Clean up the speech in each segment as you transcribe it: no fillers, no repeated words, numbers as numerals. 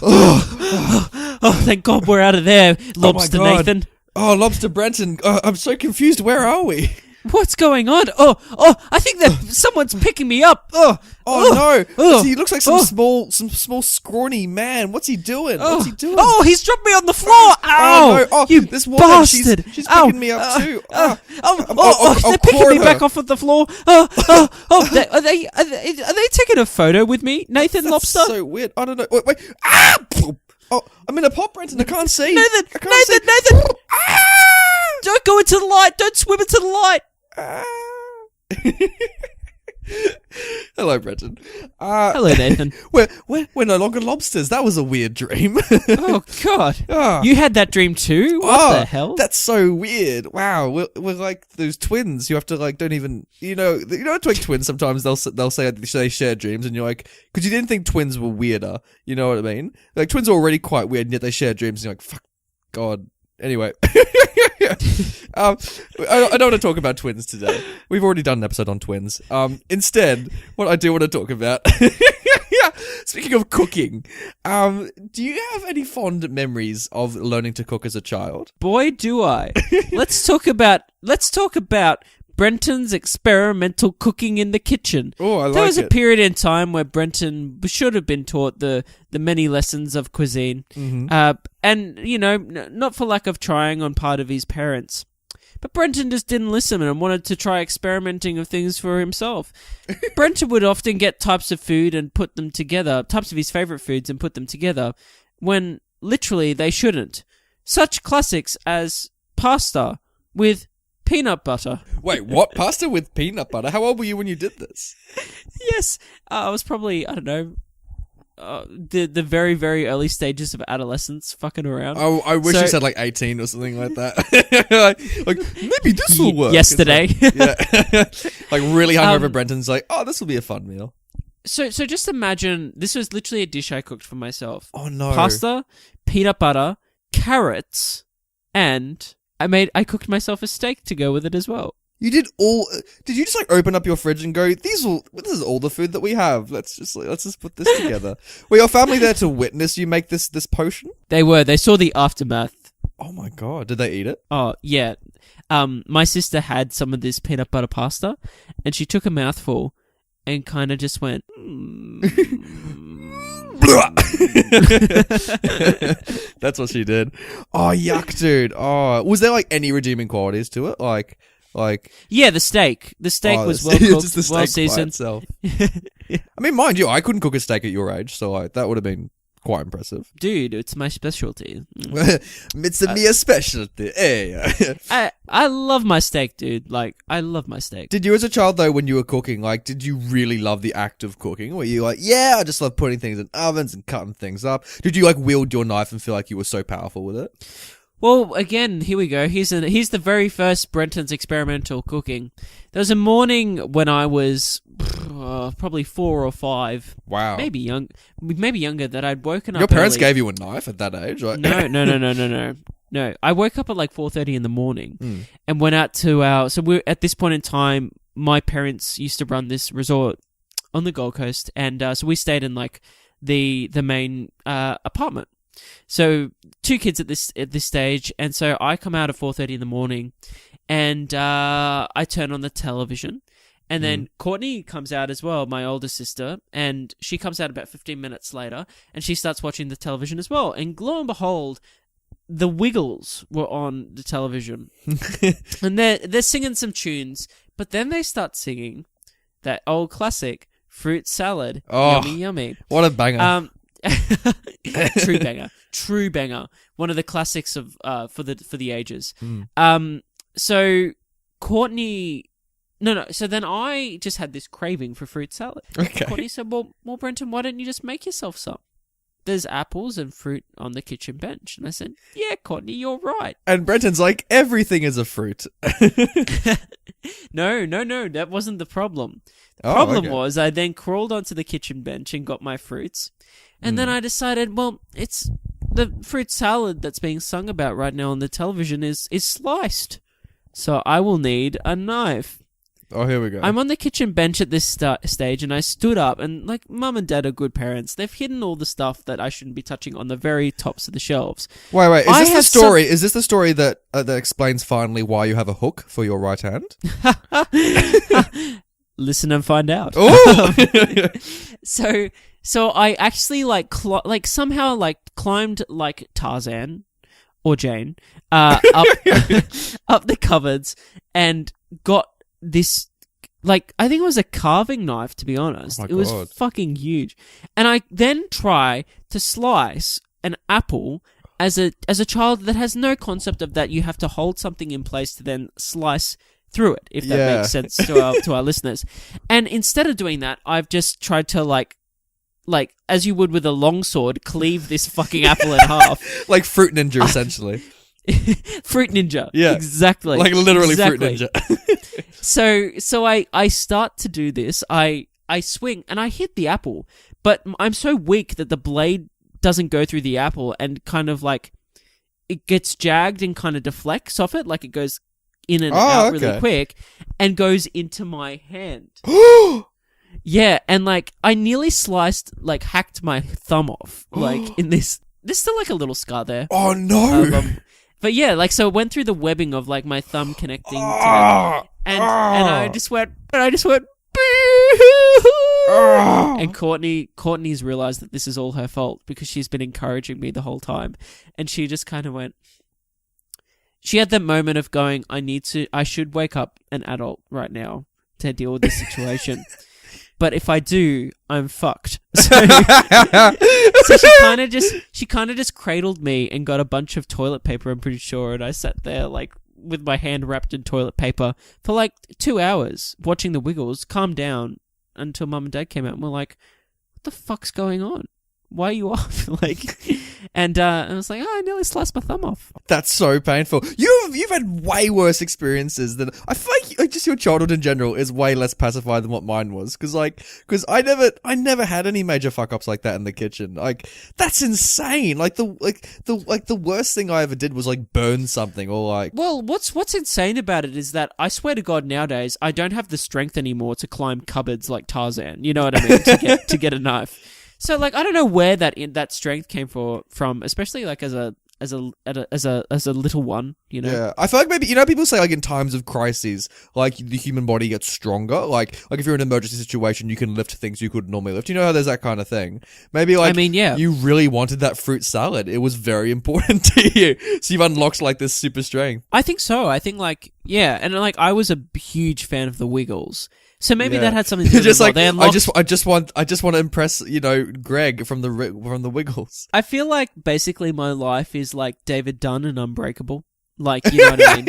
Oh, thank God we're out of there, Lobster Nathan. Oh, Lobster Brenton. I'm so confused. Where are we? What's going on? Oh, I think that someone's picking me up. No. He looks like some small scrawny man. What's he doing? Oh, he's dropped me on the floor. Ow! Oh, no. You this woman, bastard. She's picking me up too. They're picking me back off of the floor. Are they taking a photo with me, Nathan Lobster? That's so weird. I don't know. Wait. Ah! Oh, I'm in a pot, Brenton. I can't see. Nathan. Don't go into the light. Don't swim into the light. Hello, Brenton. Hello, Nathan. We're no longer lobsters. That was a weird dream. Oh, God. You had that dream too? What the hell? That's so weird. Wow. We're like those twins. You have to like, don't even, like twins sometimes they'll say they share dreams and you're like, because you didn't think twins were weirder. You know what I mean? Like twins are already quite weird and yet they share dreams and you're like, fuck, God. Anyway. I don't want to talk about twins today. We've already done an episode on twins. Instead, what I do want to talk about, speaking of cooking, do you have any fond memories of learning to cook as a child? Boy, do I. Let's talk about Brenton's experimental cooking in the kitchen. Oh, I like it. There was a period in time where Brenton should have been taught the many lessons of cuisine. Mm-hmm. And, not for lack of trying on part of his parents. But Brenton just didn't listen and wanted to try experimenting of things for himself. Brenton would often get types of food and put them together, types of his favourite foods and put them together, when literally they shouldn't. Such classics as pasta with peanut butter. Wait, what? Pasta with peanut butter? How old were you when you did this? Yes, I was probably, I don't know, the very, very early stages of adolescence, fucking around. Oh, I wish you said like 18 or something like that. like maybe this will work. Yesterday. Like really hungover Brenton's like, oh, this will be a fun meal. So just imagine, this was literally a dish I cooked for myself. Oh no. Pasta, peanut butter, carrots, and I cooked myself a steak to go with it as well. You did you just like open up your fridge and go, this is all the food that we have. Let's just put this together. Were your family there to witness you make this potion? They saw the aftermath. Oh my God. Did they eat it? Oh, yeah. My sister had some of this peanut butter pasta and she took a mouthful and kind of just went, That's what she did. Oh, yuck, dude. Oh, was there like any redeeming qualities to it? Like yeah, the steak was well cooked, well seasoned. I mean, mind you, I couldn't cook a steak at your age, so that would have been quite impressive. Dude, it's my specialty. It's a mere specialty. Hey. I love my steak, dude. Like, I love my steak. Did you as a child, though, when you were cooking, like, did you really love the act of cooking? Were you like, yeah, I just love putting things in ovens and cutting things up? Did you, like, wield your knife and feel like you were so powerful with it? Well, again, here we go. Here's the very first Brenton's experimental cooking. There was a morning when I was probably 4 or 5. Wow. Maybe younger, that I'd woken up. Your parents early. gave you a knife at that age? Like- No. I woke up at like 4:30 in the morning and went out to so we're at this point in time, my parents used to run this resort on the Gold Coast, and so we stayed in like the main apartment. So 2 kids at this stage, and so I come out at 4:30 in the morning, and I turn on the television, and then Courtney comes out as well, my older sister, and she comes out about 15 minutes later, and she starts watching the television as well, and lo and behold, the Wiggles were on the television, and they're singing some tunes, but then they start singing that old classic fruit salad, yummy yummy. What a banger! True banger. One of the classics of for the ages. So Courtney, so then I just had this craving for fruit salad. Okay. Courtney said, "Well, Brenton, why don't you just make yourself some? There's apples and fruit on the kitchen bench." And I said, "Yeah, Courtney, you're right." And Brenton's like, everything is a fruit. No, that wasn't the problem. The problem was I then crawled onto the kitchen bench and got my fruits. And then I decided, well, it's the fruit salad that's being sung about right now on the television is sliced. So I will need a knife. Oh, here we go. I'm on the kitchen bench at this stage, and I stood up, and like mum and dad are good parents. They've hidden all the stuff that I shouldn't be touching on the very tops of the shelves. Wait. Is this the story? Is this the story that explains finally why you have a hook for your right hand? Listen and find out. Oh. So I actually somehow climbed like Tarzan or Jane up up the cupboards and got this, like, I think it was a carving knife, to be honest. Oh my it was God. fucking huge. And I then try to slice an apple as a child that has no concept of that you have to hold something in place to then slice through it, if that makes sense to our listeners. And instead of doing that, I've just tried to like as you would with a longsword, cleave this fucking apple in half. Like Fruit Ninja, essentially. Fruit Ninja. Yeah. Exactly. Like literally exactly. Fruit Ninja. So I start to do this. I swing and I hit the apple, but I'm so weak that the blade doesn't go through the apple and kind of like it gets jagged and kind of deflects off it, like it goes in and out really quick and goes into my hand. Yeah, and like I nearly hacked my thumb off. Like in this, there's still like a little scar there. Oh no! But yeah, like so it went through the webbing of like my thumb connecting to it, and I just went, and Courtney's realized that this is all her fault because she's been encouraging me the whole time, and she just kind of went. She had that moment of going, I should wake up an adult right now to deal with this situation. But if I do, I'm fucked. So she kind of just cradled me and got a bunch of toilet paper, I'm pretty sure, and I sat there like with my hand wrapped in toilet paper for like 2 hours watching the Wiggles calm down until mum and dad came out and were like, what the fuck's going on? Why are you off? And I was like, I nearly sliced my thumb off. That's so painful. You've had way worse experiences than I feel like just your childhood in general is way less pacified than what mine was. Because I never had any major fuck ups like that in the kitchen. Like that's insane. The worst thing I ever did was like burn something or like. Well, what's insane about it is that I swear to God nowadays I don't have the strength anymore to climb cupboards like Tarzan. You know what I mean? to get a knife. So, like, I don't know where that strength came from, especially like as a little one, you know. Yeah, I feel like maybe people say like in times of crises, like the human body gets stronger. Like if you're in an emergency situation, you can lift things you couldn't normally lift. You know how there's that kind of thing. Maybe like you really wanted that fruit salad. It was very important to you, so you've unlocked like this super strength. I think so. I think and like I was a huge fan of the Wiggles. So maybe that had something to do with just it. Like, I just want to impress, Greg from the Wiggles. I feel like basically my life is like David Dunn and Unbreakable. Like, you know what I mean?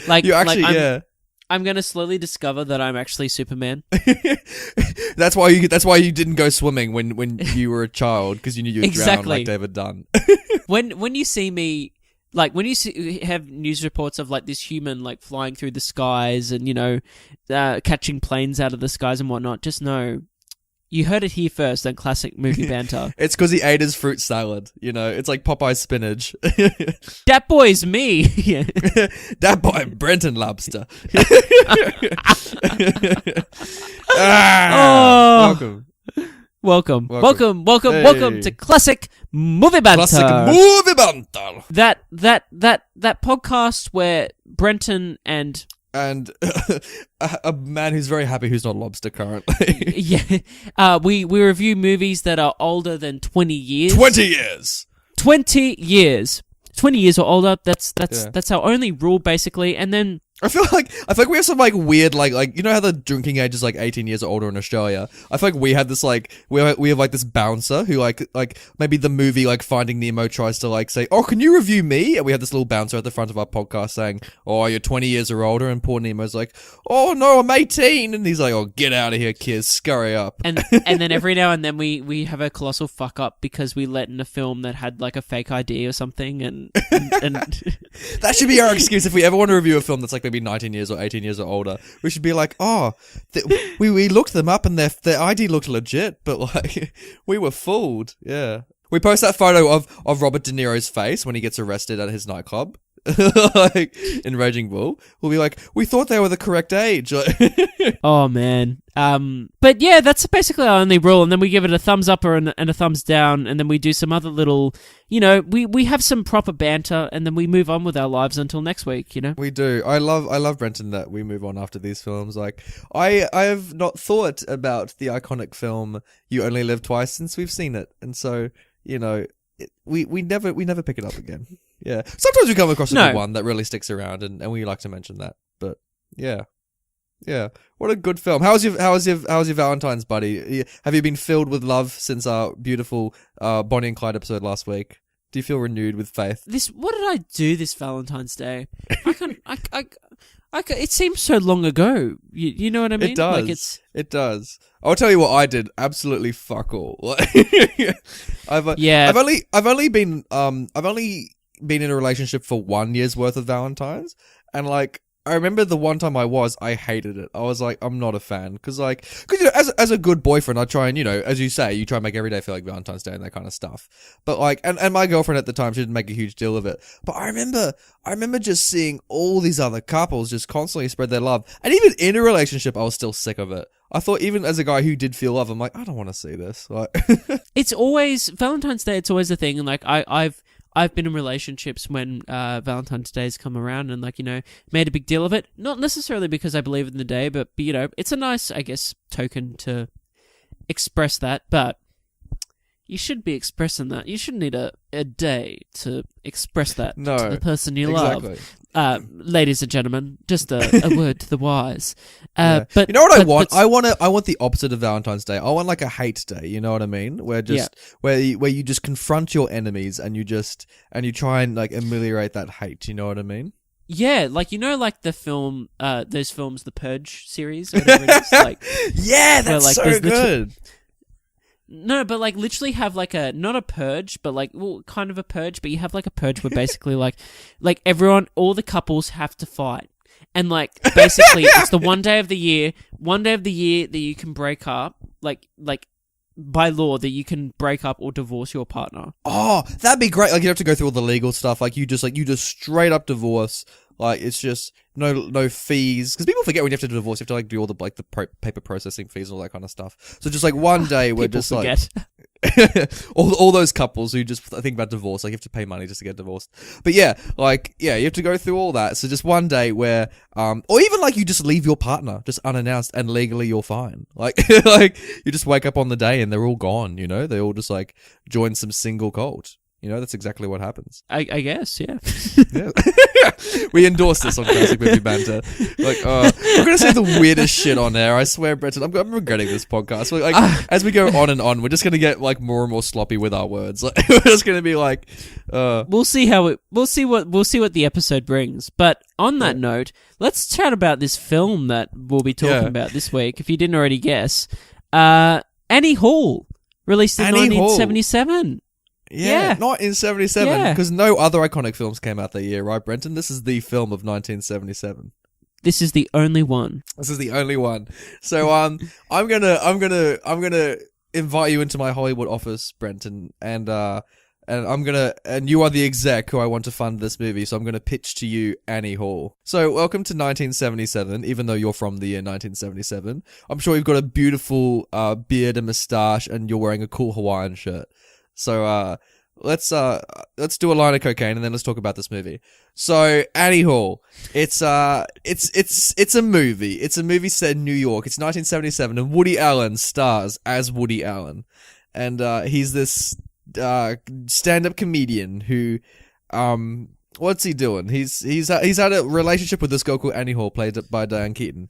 Like, you actually, I'm going to slowly discover that I'm actually Superman. That's why you didn't go swimming when you were a child, because you knew you would drown like David Dunn. When you see me. Like, when you have news reports of, like, this human, like, flying through the skies and, catching planes out of the skies and whatnot, just know you heard it here first on Classic Movie Banter. It's because he ate his fruit salad, It's like Popeye's spinach. That boy's me. That boy, Brenton Lobster. Welcome to Classic Movie Banter. Classic Movie Banter. That podcast where Brenton and a man who's very happy who's not lobster currently. we review movies that are older than 20 years. 20 years. 20 years. 20 years or older. That's our only rule basically, and then I feel like we have some like weird like you know how the drinking age is like 18 years or older in Australia. I feel like we have this like we have like this bouncer who like maybe the movie like Finding Nemo tries to like say, oh, can you review me? And we have this little bouncer at the front of our podcast saying, oh, you're 20 years or older, and poor Nemo's like, oh no, I'm 18, and he's like, oh, get out of here, kids, scurry up. And then every now and then we have a colossal fuck up because we let in a film that had like a fake ID or something, and that should be our excuse if we ever want to review a film that's like maybe 19 years or 18 years or older. We should be like, oh, we looked them up and their ID looked legit, but like we were fooled. Yeah. We post that photo of Robert De Niro's face when he gets arrested at his nightclub. like in Raging Bull, will be like, we thought they were the correct age. Oh man. But yeah, that's basically our only rule, and then we give it a thumbs up and a thumbs down, and then we do some other little, we have some proper banter, and then we move on with our lives until next week. We do. I love Brenton that we move on after these films. Like I have not thought about the iconic film You Only Live Twice since we've seen it, and so we never pick it up again. Yeah, sometimes we come across a good one that really sticks around, and we like to mention that. But yeah. Yeah, what a good film. How's your Valentine's, buddy? Have you been filled with love since our beautiful Bonnie and Clyde episode last week? Do you feel renewed with faith? What did I do this Valentine's Day? It seems so long ago. You know what I mean? It does. It does. I'll tell you what I did. Absolutely fuck all. I've only been in a relationship for 1 year's worth of Valentines, and like. I remember the one time I hated it. I was like, I'm not a fan. Cause as a good boyfriend, I try and, as you say, you try and make every day feel like Valentine's Day and that kind of stuff. But like, and my girlfriend at the time, she didn't make a huge deal of it. But I remember just seeing all these other couples just constantly spread their love. And even in a relationship, I was still sick of it. I thought even as a guy who did feel love, I'm like, I don't want to see this. Like, it's always, Valentine's Day, it's always a thing. And like, I've been in relationships when Valentine's Day's come around and, made a big deal of it. Not necessarily because I believe in the day, but, it's a nice, I guess, token to express that. But you should be expressing that. You shouldn't need a day to express that to the person you love. Ladies and gentlemen, just a word to the wise. But you know what I want? I want the opposite of Valentine's Day. I want like a hate day. You know what I mean? Where you just confront your enemies and you try and like ameliorate that hate. You know what I mean? Yeah, like the film, those films, the Purge series, whatever it is. Like, yeah, that's so good. No, but like literally have like not a purge, but like, well, kind of a purge, but you have like a purge where basically like everyone, all the couples have to fight. And like, basically it's the one day of the year that you can break up, like by law that you can break up or divorce your partner. Oh, that'd be great. Like you have to go through all the legal stuff. Like you just straight up divorce. Like it's just no fees, because people forget when you have to divorce, you have to like do all the paper processing fees and all that kind of stuff. So just like one day we're just forget. Like all those couples who just think about divorce, like you have to pay money just to get divorced. But you have to go through all that. So just one day where or even like you just leave your partner just unannounced and legally you're fine. Like like you just wake up on the day and they're all gone. They all just like join some single cult. That's exactly what happens. I guess, yeah. Yeah. We endorse this on Classic Movie Banter. Like, we're going to say the weirdest shit on there. I swear, Brenton, I'm regretting this podcast. Like, as we go on and on, we're just going to get like more and more sloppy with our words. Like, we're just going to be like, we'll see what the episode brings. But on that note, let's chat about this film that we'll be talking about this week. If you didn't already guess, Annie Hall, released in 1977. Yeah, not in 77, because no other iconic films came out that year, right, Brenton? This is the film of 1977. This is the only one. So I'm gonna invite you into my Hollywood office, Brenton, and you are the exec who I want to fund this movie, so I'm gonna pitch to you Annie Hall. So welcome to 1977, even though you're from the year 1977. I'm sure you've got a beautiful beard and moustache, and you're wearing a cool Hawaiian shirt. So let's do a line of cocaine and then let's talk about this movie. So Annie Hall, it's a movie. It's a movie set in New York. It's 1977, and Woody Allen stars as Woody Allen, and he's this stand-up comedian who what's he doing? He's had a relationship with this girl called Annie Hall, played by Diane Keaton,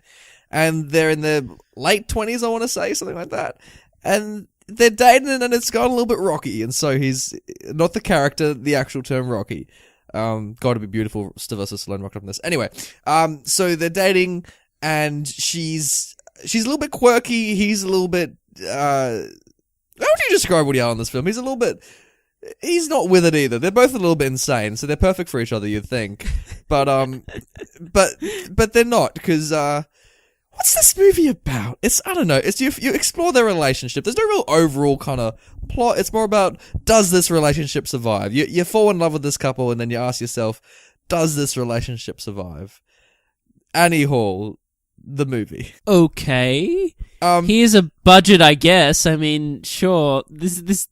and they're in their late 20s, I want to say, something like that, and they're dating and it's gone a little bit rocky, and so he's not the character, the actual term rocky. Gotta be beautiful, Sylvester Stallone rocked up in this. Anyway, so they're dating and she's a little bit quirky, he's a little bit, how would you describe Woody Allen in this film? He's not with it either. They're both a little bit insane, so they're perfect for each other, you'd think. But they're not, because, what's this movie about? I don't know. It's you explore their relationship. There's no real overall kind of plot. It's more about, does this relationship survive? You fall in love with this couple and then you ask yourself, does this relationship survive? Annie Hall, the movie. Okay. Here's a budget, I guess. I mean, sure. This.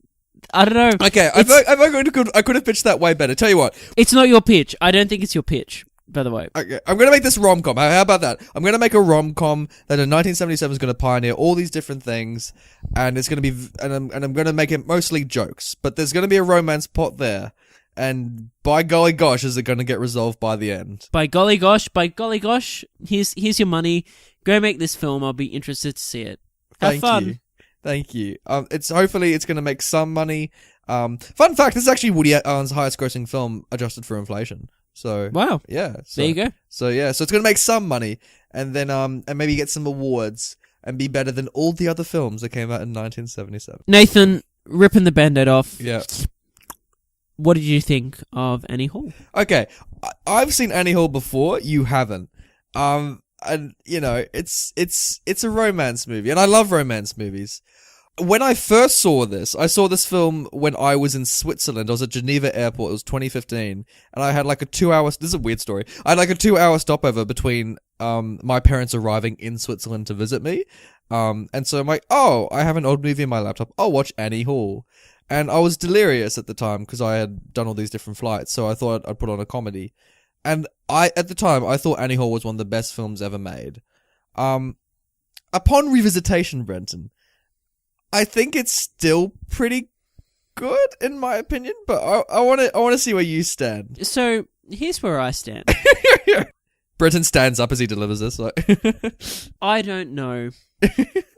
I don't know. Okay, I could have pitched that way better. Tell you what. It's not your pitch. I don't think it's your pitch, by the way. Okay, I'm going to make this rom-com. How about that? I'm going to make a rom-com that in 1977 is going to pioneer all these different things, and it's going to be, and I'm going to make it mostly jokes, but there's going to be a romance plot there, and by golly gosh, is it going to get resolved by the end? By golly gosh, here's your money. Go make this film. I'll be interested to see it. Have fun. Thank you. Hopefully it's going to make some money. Fun fact: this is actually Woody Allen's highest-grossing film adjusted for inflation. So wow, yeah. So, there you go. So yeah, so it's going to make some money, and then and maybe get some awards and be better than all the other films that came out in 1977. Nathan, ripping the Band-Aid off. Yeah. What did you think of Annie Hall? Okay, I've seen Annie Hall before. You haven't. And you know, it's a romance movie, and I love romance movies. When I first saw this, I saw this film when I was in Switzerland. I was at Geneva Airport. It was 2015, and I had like a 2-hour. This is a weird story. I had like a 2-hour stopover between my parents arriving in Switzerland to visit me. And so I'm like, oh, I have an old movie in my laptop. I'll watch Annie Hall. And I was delirious at the time because I had done all these different flights. So I thought I'd put on a comedy. And at the time, I thought Annie Hall was one of the best films ever made. Upon revisitation, Brenton, I think it's still pretty good in my opinion, but I want to see where you stand. So here's where I stand. Brenton stands up as he delivers this. I don't know.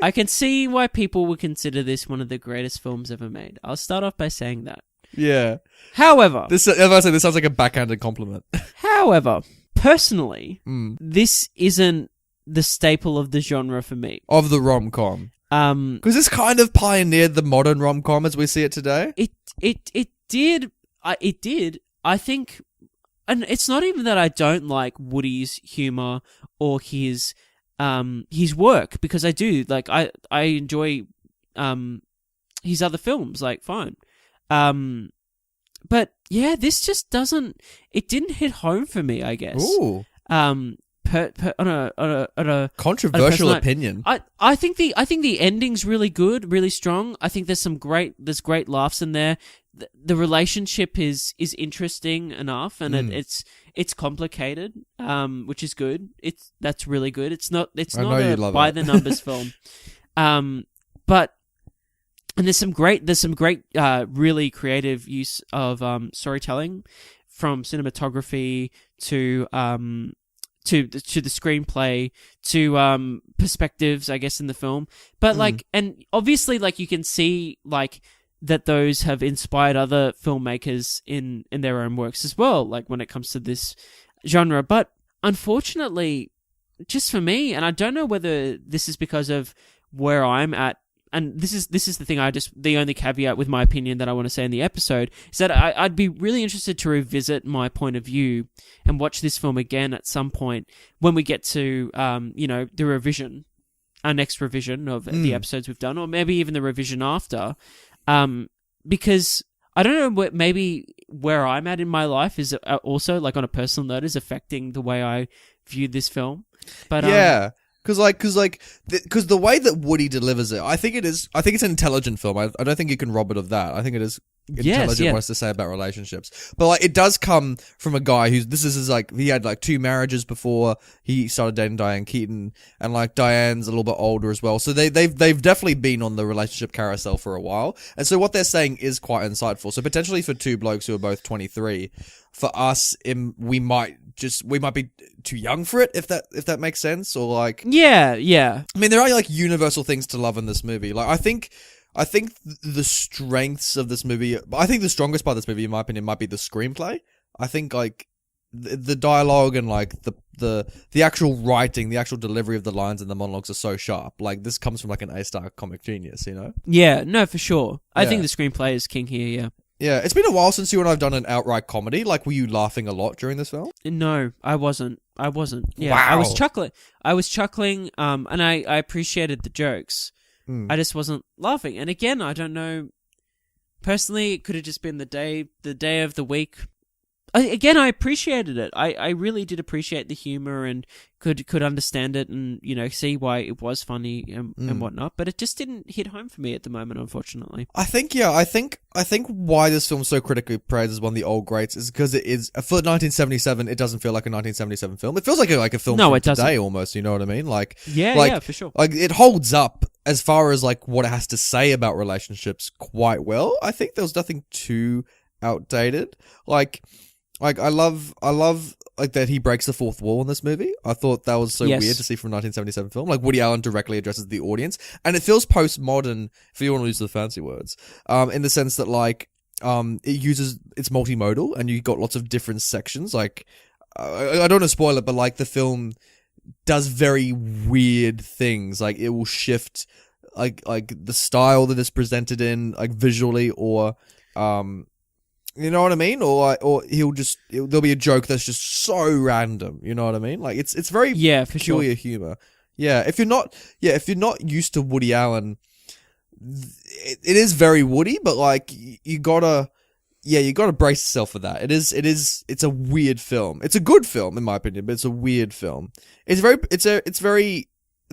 I can see why people would consider this one of the greatest films ever made. I'll start off by saying that. Yeah. However, this sounds like a backhanded compliment. However, personally, this isn't the staple of the genre for me. Of the rom-com. Because this kind of pioneered the modern rom-com as we see it today. It did. I think, and it's not even that I don't like Woody's humor or his work, because I do. Like I enjoy his other films, like fine. But yeah, this just it didn't hit home for me, I guess. Ooh. On a controversial opinion. I think the ending's really good, really strong. I think there's great laughs in there. The relationship is interesting enough, and it's complicated, which is good. That's really good. It's not a by the numbers film. But and there's some great really creative use of storytelling, from cinematography to the screenplay to perspectives, I guess, in the film. But and obviously, you can see that those have inspired other filmmakers in their own works as well, when it comes to this genre. But unfortunately, just for me, and I don't know whether this is because of where I'm at, and this is the thing, the only caveat with my opinion that I want to say in the episode is that I'd be really interested to revisit my point of view and watch this film again at some point when we get to, the revision, our next revision of the episodes we've done, or maybe even the revision after, because I don't know, maybe where I'm at in my life is also, on a personal note, is affecting the way I view this film. But yeah. Because the way that Woody delivers it, I think it's an intelligent film. I don't think you can rob it of that. I think it is intelligent what has to say about relationships. But like, it does come from a guy who's he had like 2 marriages before he started dating Diane Keaton, and like Diane's a little bit older as well. So they've definitely been on the relationship carousel for a while. And so what they're saying is quite insightful. So potentially for 2 blokes who are both 23, for us, we might be too young for it, if that makes sense, or like yeah. I mean, there are like universal things to love in this movie. Like I think the strengths of this movie, I think the strongest part of this movie, in my opinion, might be the screenplay. I think like the dialogue and like the actual writing, the actual delivery of the lines and the monologues are so sharp. Like this comes from like an A-star comic genius, you know? Yeah, no, for sure. I think the screenplay is king here. Yeah. Yeah, it's been a while since you and I've done an outright comedy. Like, were you laughing a lot during this film? No, I wasn't. Yeah, wow. I was chuckling, and I appreciated the jokes. I just wasn't laughing. And again, I don't know. Personally, it could have just been the day of the week. I appreciated it. I really did appreciate the humor and could understand it and, see why it was funny and whatnot. But it just didn't hit home for me at the moment, unfortunately. I think why this film's so critically praised as one of the old greats is because it is, for 1977, it doesn't feel like a 1977 film. It feels like a film from today almost, you know what I mean? Yeah, for sure. Like, it holds up as far as, like, what it has to say about relationships quite well. I think there was nothing too outdated. I love like that he breaks the fourth wall in this movie. I thought that was so weird to see from a 1977 film. Like, Woody Allen directly addresses the audience, and it feels postmodern, if you want to use the fancy words, in the sense that, like, it's multimodal, and you've got lots of different sections. Like, I don't want to spoil it, but, like, the film does very weird things. Like, it will shift, like the style that it's presented in, like, visually, or you know what I mean? Or there'll be a joke that's just so random. You know what I mean? Like, it's very peculiar humor. Yeah, if you're not used to Woody Allen, it is very Woody, but, like, you gotta brace yourself for that. It's a weird film. It's a good film in my opinion, but it's a weird film.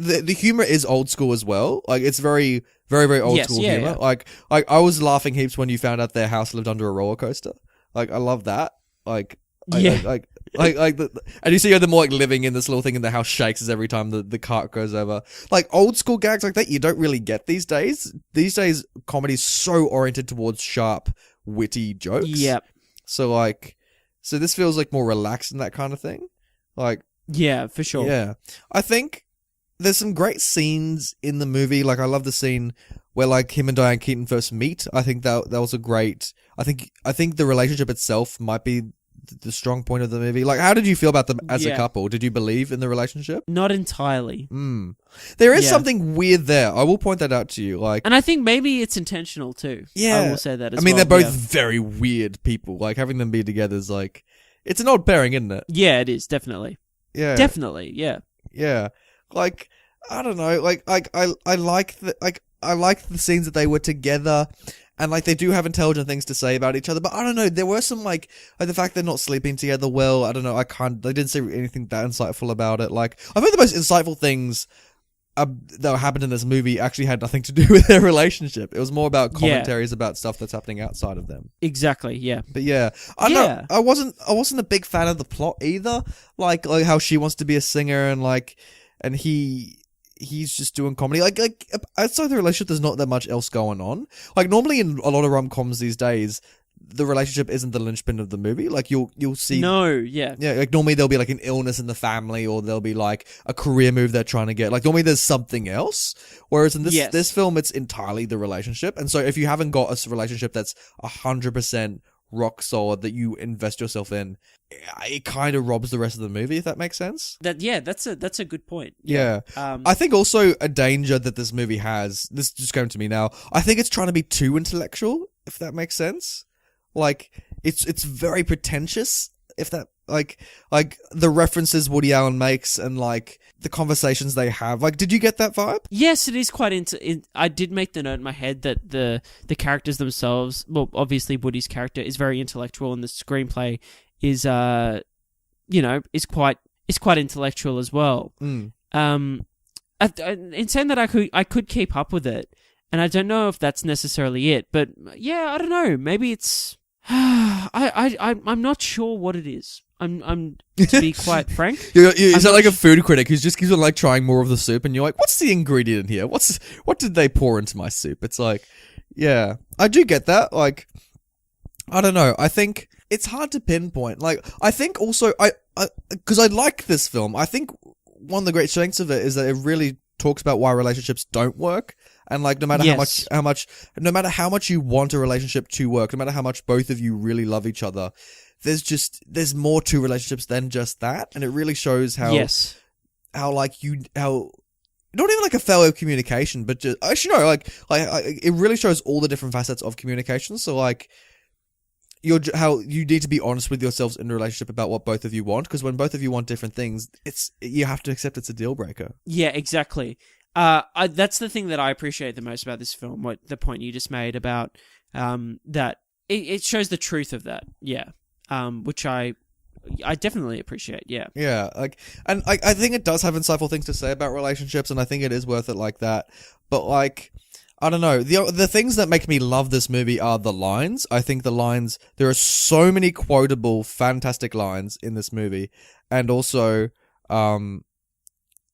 The humor is old school as well. Like, it's very, very, very old school humor. Yeah. Like I was laughing heaps when you found out their house lived under a roller coaster. Like, I love that. And you see them all, like, living in this little thing, and the house shakes as every time the cart goes over. Like, old school gags like that you don't really get these days. These days, comedy's so oriented towards sharp, witty jokes. Yep. So this feels like more relaxed and that kind of thing. Like, yeah, for sure. Yeah, I think there's some great scenes in the movie. Like, I love the scene where, like, him and Diane Keaton first meet. I think that was a great. I think the relationship itself might be the strong point of the movie. Like, how did you feel about them as a couple? Did you believe in the relationship? Not entirely. There is something weird there. I will point that out to you. Like, and I think maybe it's intentional too. Yeah, I will say that as well. I mean, they're both very weird people. Like, having them be together is, like, it's an odd pairing, isn't it? Yeah, it is, definitely. Yeah, definitely. Yeah. Yeah. Like, I don't know. Like I like the scenes that they were together. And, like, they do have intelligent things to say about each other, but I don't know, there were some, like the fact they're not sleeping together well, I don't know, they didn't say anything that insightful about it. Like, I think the most insightful things that happened in this movie actually had nothing to do with their relationship. It was more about commentaries about stuff that's happening outside of them. Exactly, yeah. But yeah, I wasn't a big fan of the plot either. Like how she wants to be a singer, and he's just doing comedy. Like outside the relationship, there's not that much else going on. Like, normally in a lot of rom-coms these days, the relationship isn't the linchpin of the movie. Like, you'll see. No, yeah. Yeah, like, normally there'll be, like, an illness in the family, or there'll be, like, a career move they're trying to get. Like, normally there's something else. Whereas in this film, it's entirely the relationship. And so if you haven't got a relationship that's 100% rock solid that you invest yourself in, it kind of robs the rest of the movie, if that makes sense. That's a good point. Yeah. I think also a danger that this movie has, this just came to me now, I think it's trying to be too intellectual, if that makes sense. Like, it's very pretentious, if that, like the references Woody Allen makes, and, like, the conversations they have. Like, did you get that vibe? Yes, it is quite I did make the note in my head that the characters themselves, well, obviously Woody's character is very intellectual, and the screenplay is quite intellectual as well. In saying that, I could keep up with it, and I don't know if that's necessarily it, but yeah, I don't know, maybe it's I'm not sure what it is. I'm to be quite frank. You sound like a food critic who just keeps on, like, trying more of the soup, and you're like, what's the ingredient here? What did they pour into my soup? It's like, yeah, I do get that. Like, I don't know. I think it's hard to pinpoint. Like, I think also because I like this film. I think one of the great strengths of it is that it really talks about why relationships don't work. And, like, no matter no matter how much you want a relationship to work, no matter how much both of you really love each other, there's more to relationships than just that. And it really shows how not even like a fellow communication, but just, actually, no, it really shows all the different facets of communication. So, like, how you need to be honest with yourselves in a relationship about what both of you want, because when both of you want different things, you have to accept it's a deal breaker. Yeah, exactly. That's the thing that I appreciate the most about this film. What the point you just made about that it shows the truth of that. Yeah. which I definitely appreciate. Yeah. Yeah, like, and I think it does have insightful things to say about relationships, and I think it is worth it like that. But like, I don't know, the things that make me love this movie are the lines. I think the lines, there are so many quotable, fantastic lines in this movie, and also just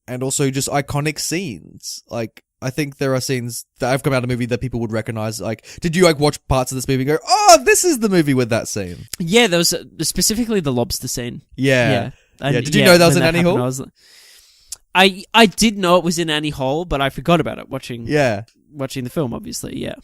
iconic scenes. Like, I think there are scenes that have come out of the movie that people would recognize. Like, did you like watch parts of this movie and go, "Oh, this is the movie with that scene"? Yeah, there was specifically the lobster scene. Yeah. And, Did you know that was in Annie Hall? I did know it was in Annie Hall, but I forgot about it watching the film, obviously, yeah.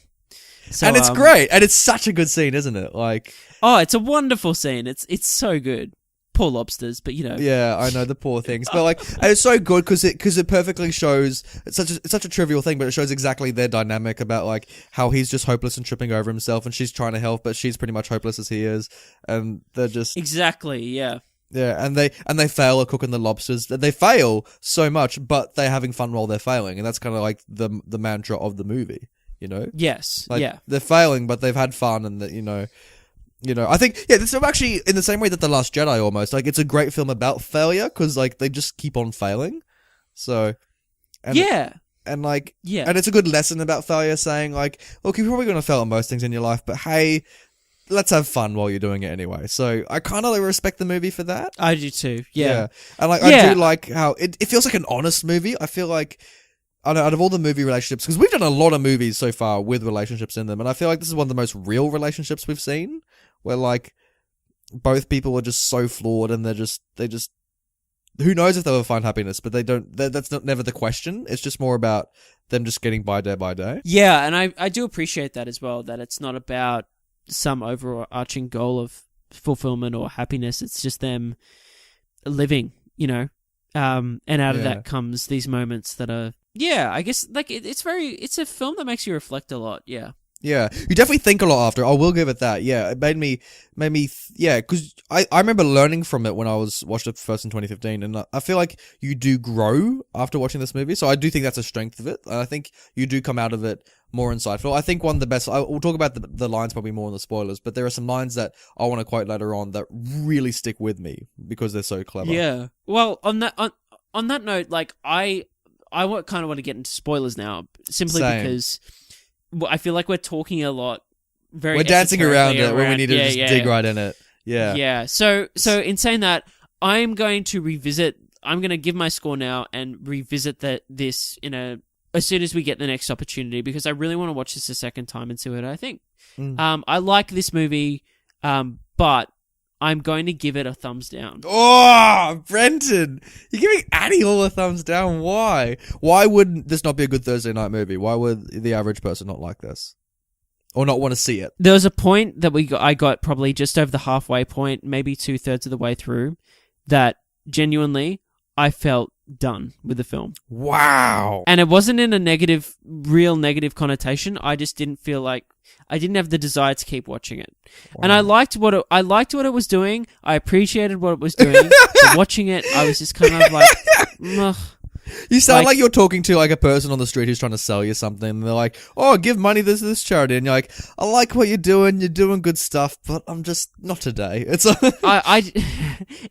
So, and it's great, and it's such a good scene, isn't it? Like, oh, it's a wonderful scene. It's so good. Poor lobsters, but you know. Yeah, I know, the poor things, but like, and it's so good because it perfectly shows. It's such a trivial thing, but it shows exactly their dynamic about like how he's just hopeless and tripping over himself, and she's trying to help, but she's pretty much hopeless as he is, and they're just exactly, yeah. Yeah, and they fail at cooking the lobsters. They fail so much, but they're having fun while they're failing, and that's kind of like the mantra of the movie, you know? Yes, like, yeah. They're failing, but they've had fun, and that, you know, I think, yeah, this is actually in the same way that The Last Jedi almost, like, it's a great film about failure, because, like, they just keep on failing, so... And, yeah. And, like... Yeah. And it's a good lesson about failure, saying, like, look, you're probably going to fail at most things in your life, but hey... let's have fun while you're doing it anyway. So I kind of respect the movie for that. I do too. Yeah. And like, I do like how it feels like an honest movie. I feel like, I don't know, out of all the movie relationships, because we've done a lot of movies so far with relationships in them, and I feel like this is one of the most real relationships we've seen, where like both people are just so flawed, and they just who knows if they'll ever find happiness, but they don't. That's not never the question. It's just more about them just getting by day by day. Yeah, and I do appreciate that as well. That it's not about some overarching goal of fulfillment or happiness. It's just them living, you know, and out of that comes these moments that are, I guess, like, it's a film that makes you reflect a lot. Yeah, you definitely think a lot after. I will give it that. Yeah, it made me, because I remember learning from it when I watched it first in 2015, and I feel like you do grow after watching this movie, so I do think that's a strength of it. I think you do come out of it more insightful. I think one of the best, we'll talk about the lines probably more in the spoilers, but there are some lines that I want to quote later on that really stick with me because they're so clever. Yeah. Well, on that note, like, I kind of want to get into spoilers now, simply because I feel like we're talking a lot. We're dancing around it when we need to just dig right in it. Yeah. Yeah. So in saying that, I'm going to give my score now and revisit this as soon as we get the next opportunity, because I really want to watch this a second time and see what I think. I like this movie, but I'm going to give it a thumbs down. Oh, Brenton! You're giving Annie Hall a thumbs down. Why? Why would this not be a good Thursday night movie? Why would the average person not like this? Or not want to see it? There was a point that I got probably just over the halfway point, maybe 2/3 of the way through, that genuinely I felt done with the film. Wow. And it wasn't in a real negative connotation. I just didn't feel like I didn't have the desire to keep watching it. Wow. And I liked what it was doing. I appreciated what it was doing. But watching it, I was just kind of like, ugh. You sound like you're talking to like a person on the street who's trying to sell you something. And they're like, "Oh, give money to this charity," and you're like, "I like what you're doing. You're doing good stuff, but I'm just not today." It's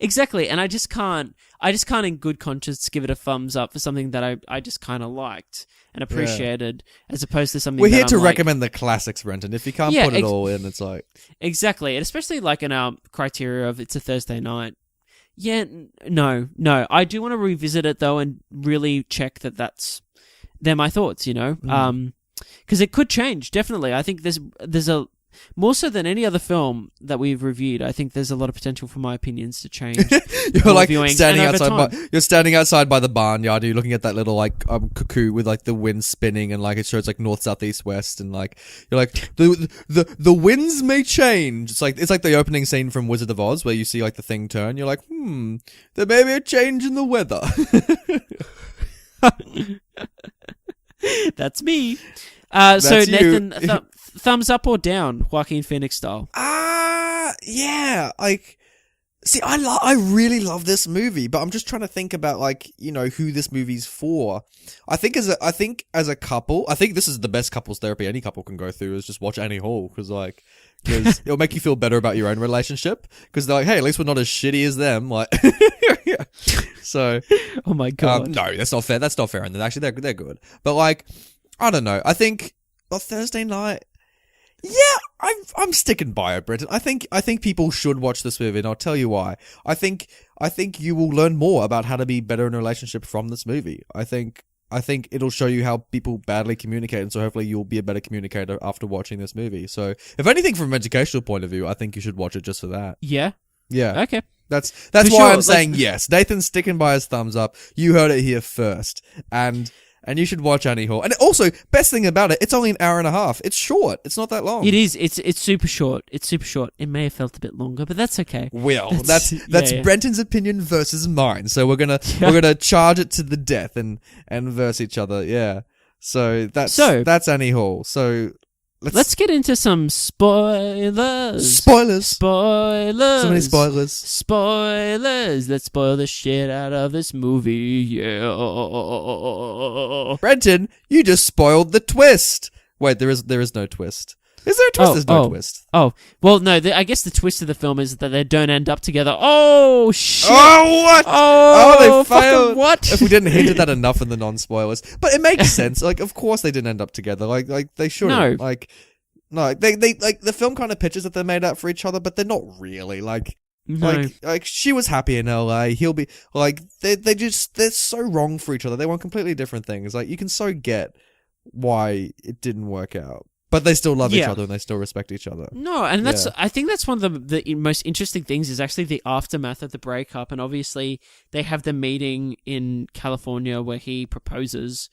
exactly, and I just can't in good conscience give it a thumbs up for something that I just kind of liked and appreciated, as opposed to something. We're here to recommend the classics, Brenton. If you can't put it all in, it's like exactly, and especially like in our criteria of it's a Thursday night. Yeah, no. I do want to revisit it though and really check that they're my thoughts, you know? Because it could change, definitely. I think there's a more so than any other film that we've reviewed. I think there's a lot of potential for my opinions to change. You're like standing outside. You're standing outside by the barnyard. You're looking at that little like cuckoo with like the wind spinning, and like it shows like north, south, east, west, and like you're like the winds may change. It's like the opening scene from Wizard of Oz where you see like the thing turn. You're like, there may be a change in the weather. That's me. So Nathan, thumbs up or down, Joaquin Phoenix style? Yeah, like See, I really love this movie, but I'm just trying to think about like, you know, who this movie's for. I think as a couple, I think this is the best couples therapy any couple can go through is just watch Annie Hall because it'll make you feel better about your own relationship because they're like, hey, at least we're not as shitty as them. Like, so, Oh my god. no, that's not fair. That's not fair. And actually, they're good, but like, I don't know. I think Thursday night. Yeah, I'm sticking by it, Brenton. I think people should watch this movie, and I'll tell you why. I think you will learn more about how to be better in a relationship from this movie. I think it'll show you how people badly communicate, and so hopefully you'll be a better communicator after watching this movie. So, if anything from an educational point of view, I think you should watch it just for that. Yeah. Yeah. Okay. That's For why sure, I'm saying yes. Nathan's sticking by his thumbs up. You heard it here first, and you should watch Annie Hall. And also, best thing about it, it's only an hour and a half. It's short. It's not that long. It is. It's super short. It's super short. It may have felt a bit longer, but that's okay. Well, that's yeah. Brenton's opinion versus mine. So we're gonna charge it to the death and verse each other. Yeah. So that's Annie Hall. So let's get into some spoilers. Spoilers. Spoilers. So many spoilers. Spoilers. Let's spoil the shit out of this movie. Yeah. Brenton, you just spoiled the twist. Wait, there is no twist. Is there a twist? There's no twist. Oh, well, no, I guess the twist of the film is that they don't end up together. Oh, shit. Oh, what? Oh, they failed. fucking what? If we didn't hint at that enough in the non-spoilers. But it makes sense. Like, of course they didn't end up together. Like they shouldn't. No. No, they like, the film kind of pitches that they're made out for each other, but they're not really. Like, No. like she was happy in LA. He'll be, like, they're so wrong for each other. They want completely different things. Like, you can so get why it didn't work out. But they still love each other and they still respect each other. No, and I think that's one of the most interesting things is actually the aftermath of the breakup. And obviously they have the meeting in California where he proposes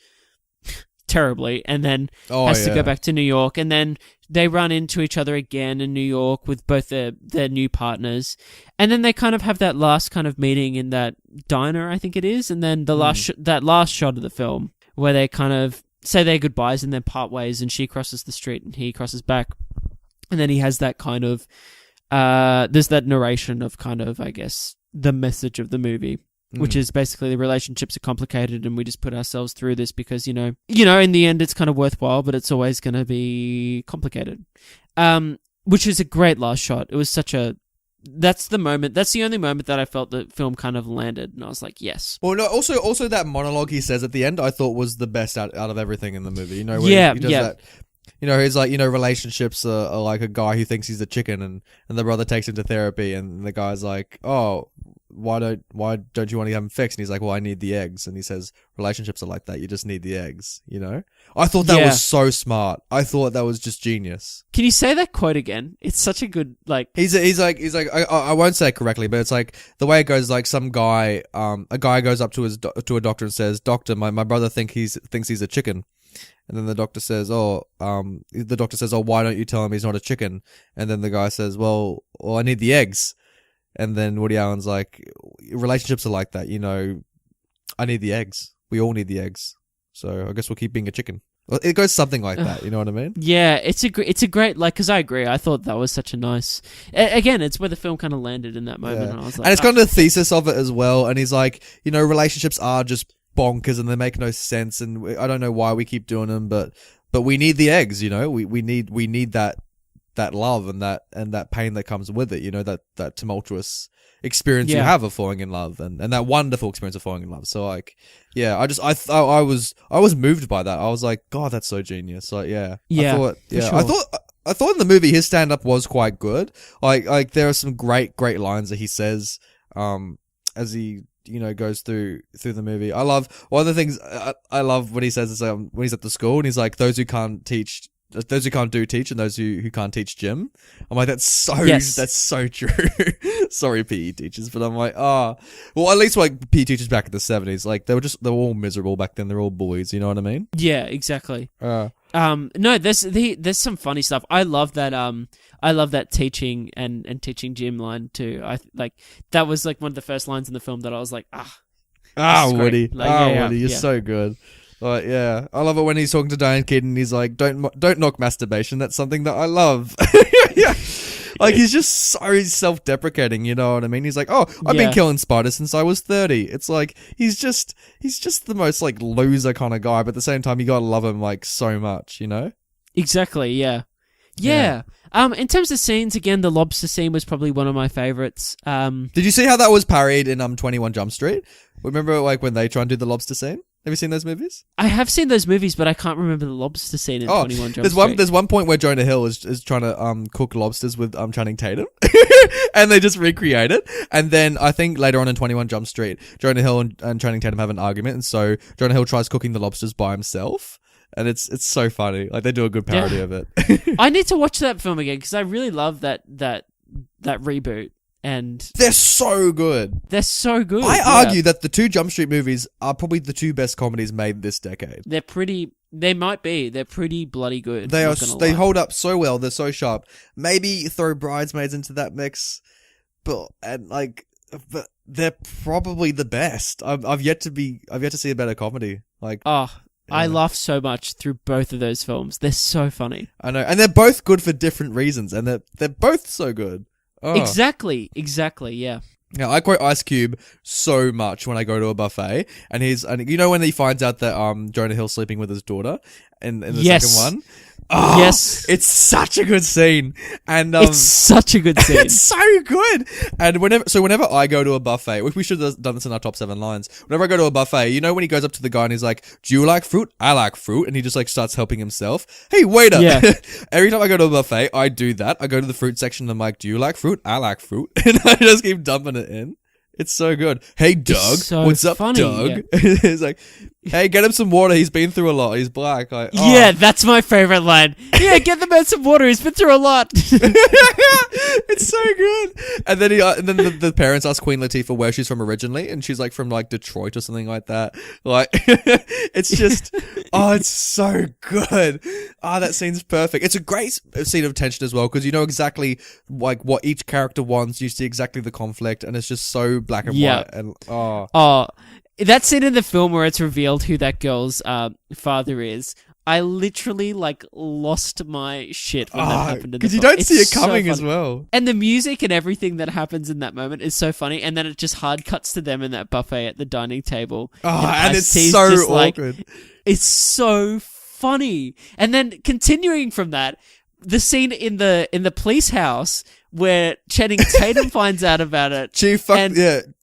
terribly and then has to go back to New York. And then they run into each other again in New York with both their new partners. And then they kind of have that last kind of meeting in that diner, I think it is. And then the that last shot of the film where they kind of say their goodbyes and then part ways and she crosses the street and he crosses back. And then he has that kind of, there's that narration of kind of, I guess, the message of the movie, which is basically the relationships are complicated and we just put ourselves through this because, you know, in the end it's kind of worthwhile, but it's always going to be complicated. Which is a great last shot. It was that's the only moment that I felt the film kind of landed, and I was like, yes. Well, no, also that monologue he says at the end, I thought was the best out of everything in the movie. You know, where he does that. You know, he's like, you know, relationships are like a guy who thinks he's a chicken, and the brother takes him to therapy, and the guy's like, oh, why don't you want to have him fixed? And he's like, well, I need the eggs, and he says, relationships are like that. You just need the eggs. You know, I thought that was so smart. I thought that was just genius. Can you say that quote again? It's such a good like. He's like I won't say it correctly, but it's like the way it goes. Like some guy, a guy goes up to a doctor and says, "Doctor, my brother thinks he's a chicken." And then the doctor says, "Oh, why don't you tell him he's not a chicken?" And then the guy says, "Well, I need the eggs." And then Woody Allen's like, "Relationships are like that, you know. I need the eggs. We all need the eggs. So I guess we'll keep being a chicken." Well, it goes something like that. You know what I mean? Yeah, it's a great like because I agree. I thought that was such a nice. Again, it's where the film kind of landed in that moment, and I was like, and it's kind of the thesis of it as well. And he's like, you know, relationships are just bonkers and they make no sense, and I don't know why we keep doing them, but we need the eggs, you know. We need that love and that pain that comes with it, you know, that tumultuous experience you have of falling in love and that wonderful experience of falling in love. So like, yeah, I was moved by that. I was like, God, that's so genius. Like, I thought in the movie his stand up was quite good. Like there are some great lines that he says as he, you know, goes through the movie. I love one of the things I love when he says is when he's at the school and he's like, those who can't do teach, and those who can't teach gym. I'm like, that's so true. Sorry, PE teachers, but I'm like, well, at least like PE teachers back in the 70s, like they were all miserable back then. They're all bullies. You know what I mean? Yeah, exactly. No, there's some funny stuff. I love that teaching and teaching gym line too. I like that was like one of the first lines in the film that I was like, Woody, like, Woody, you're so good. Like, yeah, I love it when he's talking to Diane Keaton and he's like, don't knock masturbation. That's something that I love. Like, he's just so self-deprecating, you know what I mean? He's like, oh, I've been killing spiders since I was 30. It's like, he's just the most, like, loser kind of guy, but at the same time, you gotta love him, like, so much, you know? Exactly, yeah. In terms of scenes, again, the lobster scene was probably one of my favorites. Did you see how that was parried in 21 Jump Street? Remember, like, when they try and do the lobster scene? Have you seen those movies? I have seen those movies, but I can't remember the lobster scene in 21 Jump Street. There's one point where Jonah Hill is trying to cook lobsters with Channing Tatum, and they just recreate it. And then I think later on in 21 Jump Street, Jonah Hill and Channing Tatum have an argument, and so Jonah Hill tries cooking the lobsters by himself. And it's so funny. Like, they do a good parody of it. I need to watch that film again because I really love that reboot. And they're so good. They're so good. I argue that the two Jump Street movies are probably the two best comedies made this decade. They're pretty. They might be. They're pretty bloody good. They are. They hold up so well. They're so sharp. Maybe throw Bridesmaids into that mix, but they're probably the best. I've yet to see a better comedy. Like, yeah. I laughed so much through both of those films. They're so funny. I know, and they're both good for different reasons, and they're both so good. Oh. Exactly, yeah. Yeah, I quote Ice Cube so much when I go to a buffet, and you know when he finds out that Jonah Hill's sleeping with his daughter in the second one? Oh, yes. It's such a good scene. And it's such a good scene. It's so good. And whenever I go to a buffet, we should have done this in our top 7 lines. Whenever I go to a buffet, you know when he goes up to the guy and he's like, "Do you like fruit? I like fruit." And he just like starts helping himself. Hey, waiter. Yeah. Every time I go to a buffet, I do that. I go to the fruit section and I'm like, "Do you like fruit? I like fruit." And I just keep dumping it in. It's so good. Hey, Doug. So what's up, funny, Doug? Yeah. It's like, hey, get him some water. He's been through a lot. He's black. Like, oh. Yeah, that's my favorite line. Yeah, get the man some water. He's been through a lot. It's so good. And then the parents ask Queen Latifah where she's from originally, and she's like from like Detroit or something like that. Like, it's just, it's so good. That scene's perfect. It's a great scene of tension as well because you know exactly like what each character wants. You see exactly the conflict, and it's just so black and white. And that scene in the film where it's revealed who that girl's father is, I literally like lost my shit when that happened in the film. Because you don't see it coming as well. And the music and everything that happens in that moment is so funny. And then it just hard cuts to them in that buffet at the dining table. And it's so awkward. It's so funny. And then continuing from that, the scene in the police house where Channing Tatum finds out about it.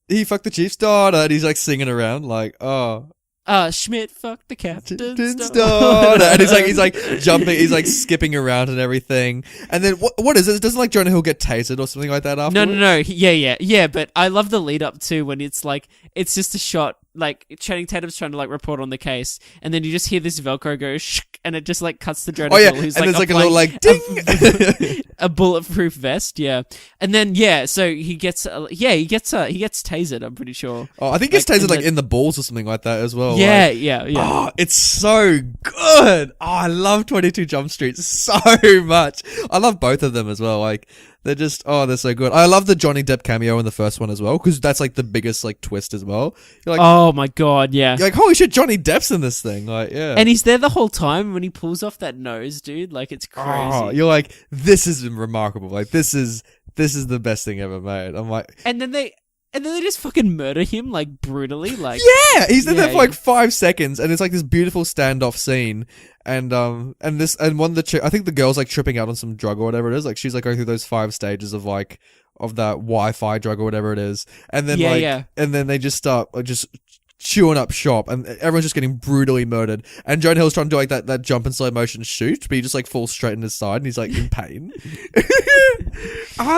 He fucked the chief's daughter, and he's like singing around like, Schmidt fucked the captain's daughter. And he's like jumping, he's like skipping around and everything. And then what is it? Doesn't like Jonah Hill get tasered or something like that afterwards? No. Yeah. But I love the lead up to when it's like, it's just a shot, like Channing Tatum's trying to like report on the case, and then you just hear this Velcro go shh, and it just like cuts to Jonah Hill, who's and like, there's like a little like ding, a bulletproof vest, and then so he gets tasered. I'm pretty sure. Oh, I think he gets tasered like in the balls or something like that as well. Yeah. Oh, it's so good. Oh, I love 22 Jump Street so much. I love both of them as well. Like, they're just, they're so good. I love the Johnny Depp cameo in the first one as well, because that's like the biggest like twist as well. You're like, oh my god, yeah. You're like, holy shit, Johnny Depp's in this thing. Like, yeah. And he's there the whole time when he pulls off that nose, dude. Like, it's crazy. Oh, you're like, this is remarkable. Like, this is the best thing ever made. I'm like, and then they just fucking murder him, like, brutally, like... Yeah! He's in there for, like, 5 seconds, and it's, like, this beautiful standoff scene, and one of the... I think the girl's, like, tripping out on some drug or whatever it is, like, she's, like, going through those 5 stages of, like, of that Wi-Fi drug or whatever it is, and then, and then they just start, like, just chewing up shop, and everyone's just getting brutally murdered, and Jonah Hill's trying to do, like, that jump and slow motion shoot, but he just, like, falls straight in his side, and he's, like, in pain.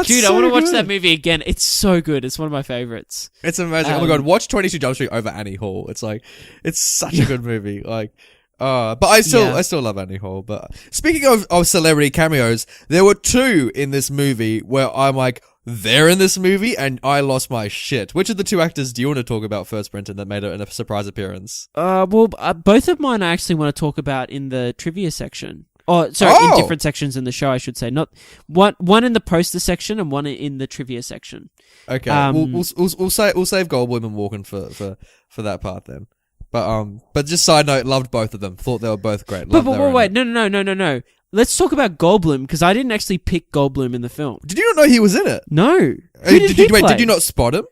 Dude, I want to watch that movie again. It's so good. It's one of my favorites. It's amazing. Oh my god, watch 22 Jump Street over Annie Hall. It's like, it's such a good movie. Like, but I still love Annie Hall. But speaking of celebrity cameos, there were 2 in this movie where I'm like, they're in this movie, and I lost my shit. Which of the 2 actors do you want to talk about first, Brenton, that made a surprise appearance? Both of mine I actually want to talk about in the trivia section. In different sections in the show, I should say. Not one in the poster section and one in the trivia section. Okay, we'll save Goldblum and Walken for that part then. But just side note, loved both of them. Thought they were both great. Wait, no. let's talk about Goldblum, because I didn't actually pick Goldblum in the film. Did you not know he was in it? No. Who Did you not spot him?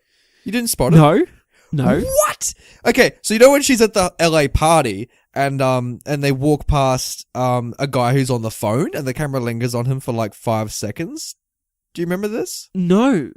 You didn't spot him? No. What? Okay, so you know when she's at the LA party and they walk past a guy who's on the phone and the camera lingers on him for like 5 seconds? Do you remember this? No.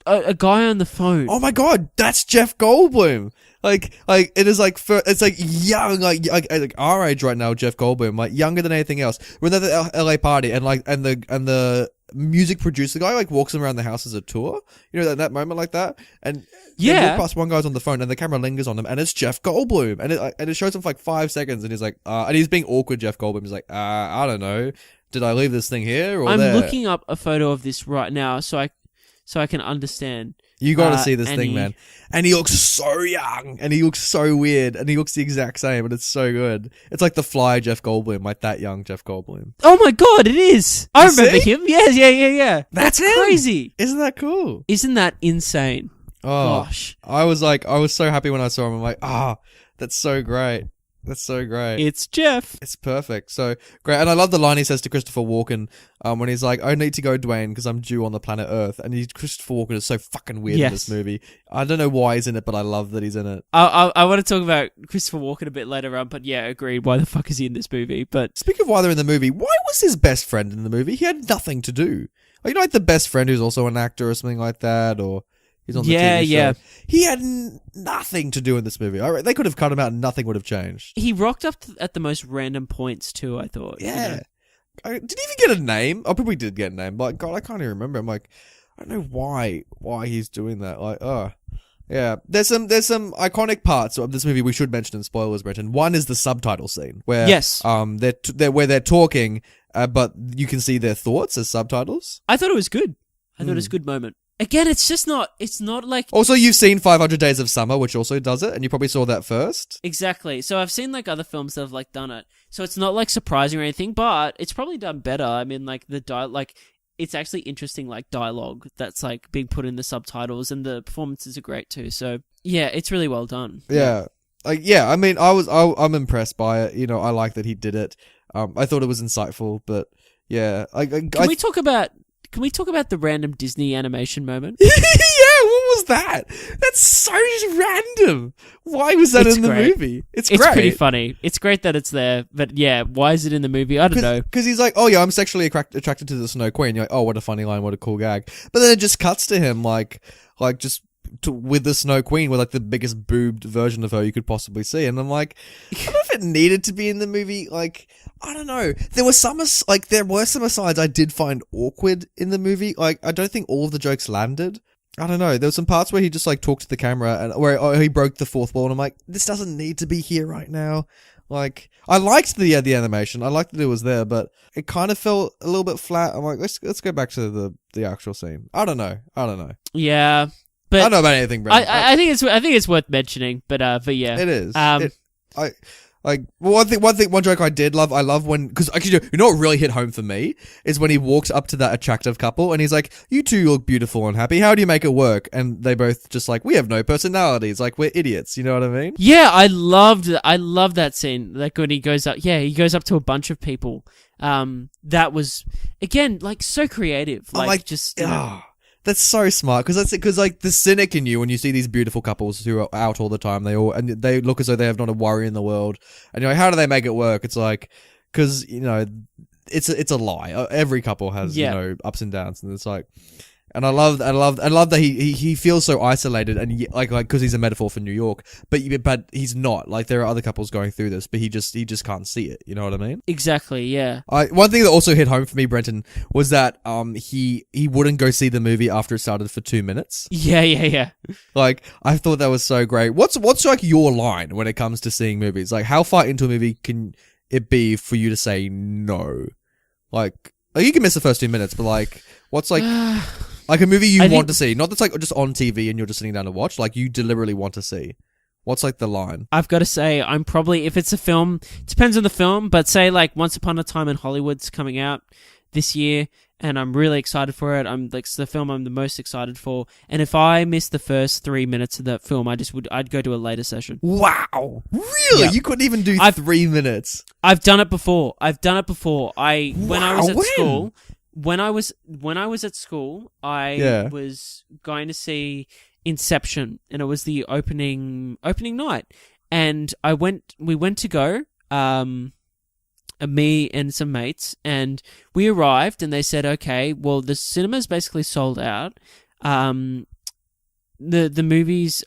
A guy on the phone. Oh my god, that's Jeff Goldblum. Like it is like it's like young, like our age right now, Jeff Goldblum, like younger than anything else. We're at the LA party and the music producer guy like walks him around the house as a tour. You know that moment like that, and they walk past one guy's on the phone and the camera lingers on him and it's Jeff Goldblum and it shows him for like 5 seconds and he's like and he's being awkward. Jeff Goldblum is like I don't know, did I leave this thing here or I'm there? looking up a photo of this right now so I can understand. You got to see this thing, man. And he looks so young, and he looks so weird, and he looks the exact same, and it's so good. It's like the fly Jeff Goldblum, like that young Jeff Goldblum. Oh my god, it is! I remember him. Yes, yeah. That's crazy. Isn't that cool? Isn't that insane? Oh, gosh. I was so happy when I saw him. I'm like, that's so great. That's so great. It's Jeff. It's perfect. So great. And I love the line he says to Christopher Walken when he's like, I need to go, Dwayne, because I'm due on the planet Earth. And Christopher Walken is so fucking weird in this movie. I don't know why he's in it, but I love that he's in it. I want to talk about Christopher Walken a bit later on, but yeah, agreed. Why the fuck is he in this movie? But speaking of why they're in the movie, why was his best friend in the movie? He had nothing to do. Like, you know, like the best friend who's also an actor or something like that, or... He's on the TV show. He had nothing to do in this movie. They could have cut him out and nothing would have changed. He rocked up at the most random points too, I thought. Yeah. Did he even get a name? I probably did get a name, but God, I can't even remember. I'm like, I don't know why he's doing that. Like, yeah. There's some iconic parts of this movie we should mention in spoilers, Brenton. One is the subtitle scene where they're talking, but you can see their thoughts as subtitles. I thought it was good. I thought it was a good moment. Again, it's not like... Also, you've seen 500 Days of Summer, which also does it, and you probably saw that first. Exactly. So I've seen like other films that have like done it. So it's not like surprising or anything, but it's probably done better. I mean, like it's actually interesting like dialogue that's like being put in the subtitles, and the performances are great too. So yeah, it's really well done. Yeah. I mean, I'm impressed by it. You know, I like that he did it. I thought it was insightful, but yeah. Can we talk about the random Disney animation moment? Yeah, what was that? That's so random. Why was that in the movie? It's great. It's pretty funny. It's great that it's there, but yeah, why is it in the movie? I don't know. Because he's like, oh yeah, I'm sexually attracted to the Snow Queen. You're like, oh, what a funny line, what a cool gag. But then it just cuts to him with the Snow Queen, with like the biggest boobed version of her you could possibly see, and I'm like, I don't know if it needed to be in the movie. Like, I don't know. There were some asides I did find awkward in the movie. Like, I don't think all of the jokes landed. I don't know. There were some parts where he just like talked to the camera and where he broke the fourth wall, and I'm like, this doesn't need to be here right now. Like, I liked the animation. I liked that it was there, but it kind of felt a little bit flat. I'm like, let's go back to the actual scene. I don't know. Yeah. But I don't know about anything, Brandon. I think it's worth mentioning, but yeah, it is. One joke I did love. I love when, because actually, you know what really hit home for me is when he walks up to that attractive couple and he's like, "You two look beautiful and happy. How do you make it work?" And they both just like, "We have no personalities. Like, we're idiots." You know what I mean? Yeah, I loved that scene. Like when he goes up to a bunch of people. That was again like so creative. Like just. That's so smart, because like the cynic in you, when you see these beautiful couples who are out all the time, they look as though they have not a worry in the world, and you're like, how do they make it work? It's like, because you know, it's a lie. Every couple has you know ups and downs, and it's like, and I love that he feels so isolated, and like because he's a metaphor for New York, but he's not. Like there are other couples going through this, but he just can't see it. You know what I mean? Exactly. Yeah. One thing that also hit home for me, Brenton, was that he wouldn't go see the movie after it started for 2 minutes. Yeah. Like I thought that was so great. What's like your line when it comes to seeing movies? Like how far into a movie can it be for you to say no? Like you can miss the first 2 minutes, but like what's like. Like a movie you want to see, not that's like just on TV and you're just sitting down to watch, like you deliberately want to see. What's like the line? I've got to say, I'm probably, if it's a film, depends on the film, but say like Once Upon a Time in Hollywood's coming out this year, and I'm really excited for it. It's the film I'm the most excited for. And if I miss the first 3 minutes of that film, I'd go to a later session. Wow. Really? Yep. You couldn't even do 3 minutes? I've done it before. When I was at when? school, when I was at school, I was going to see Inception, and it was the opening night. And we went to go, me and some mates, and we arrived, and they said, okay, well, the cinema's basically sold out. The movies,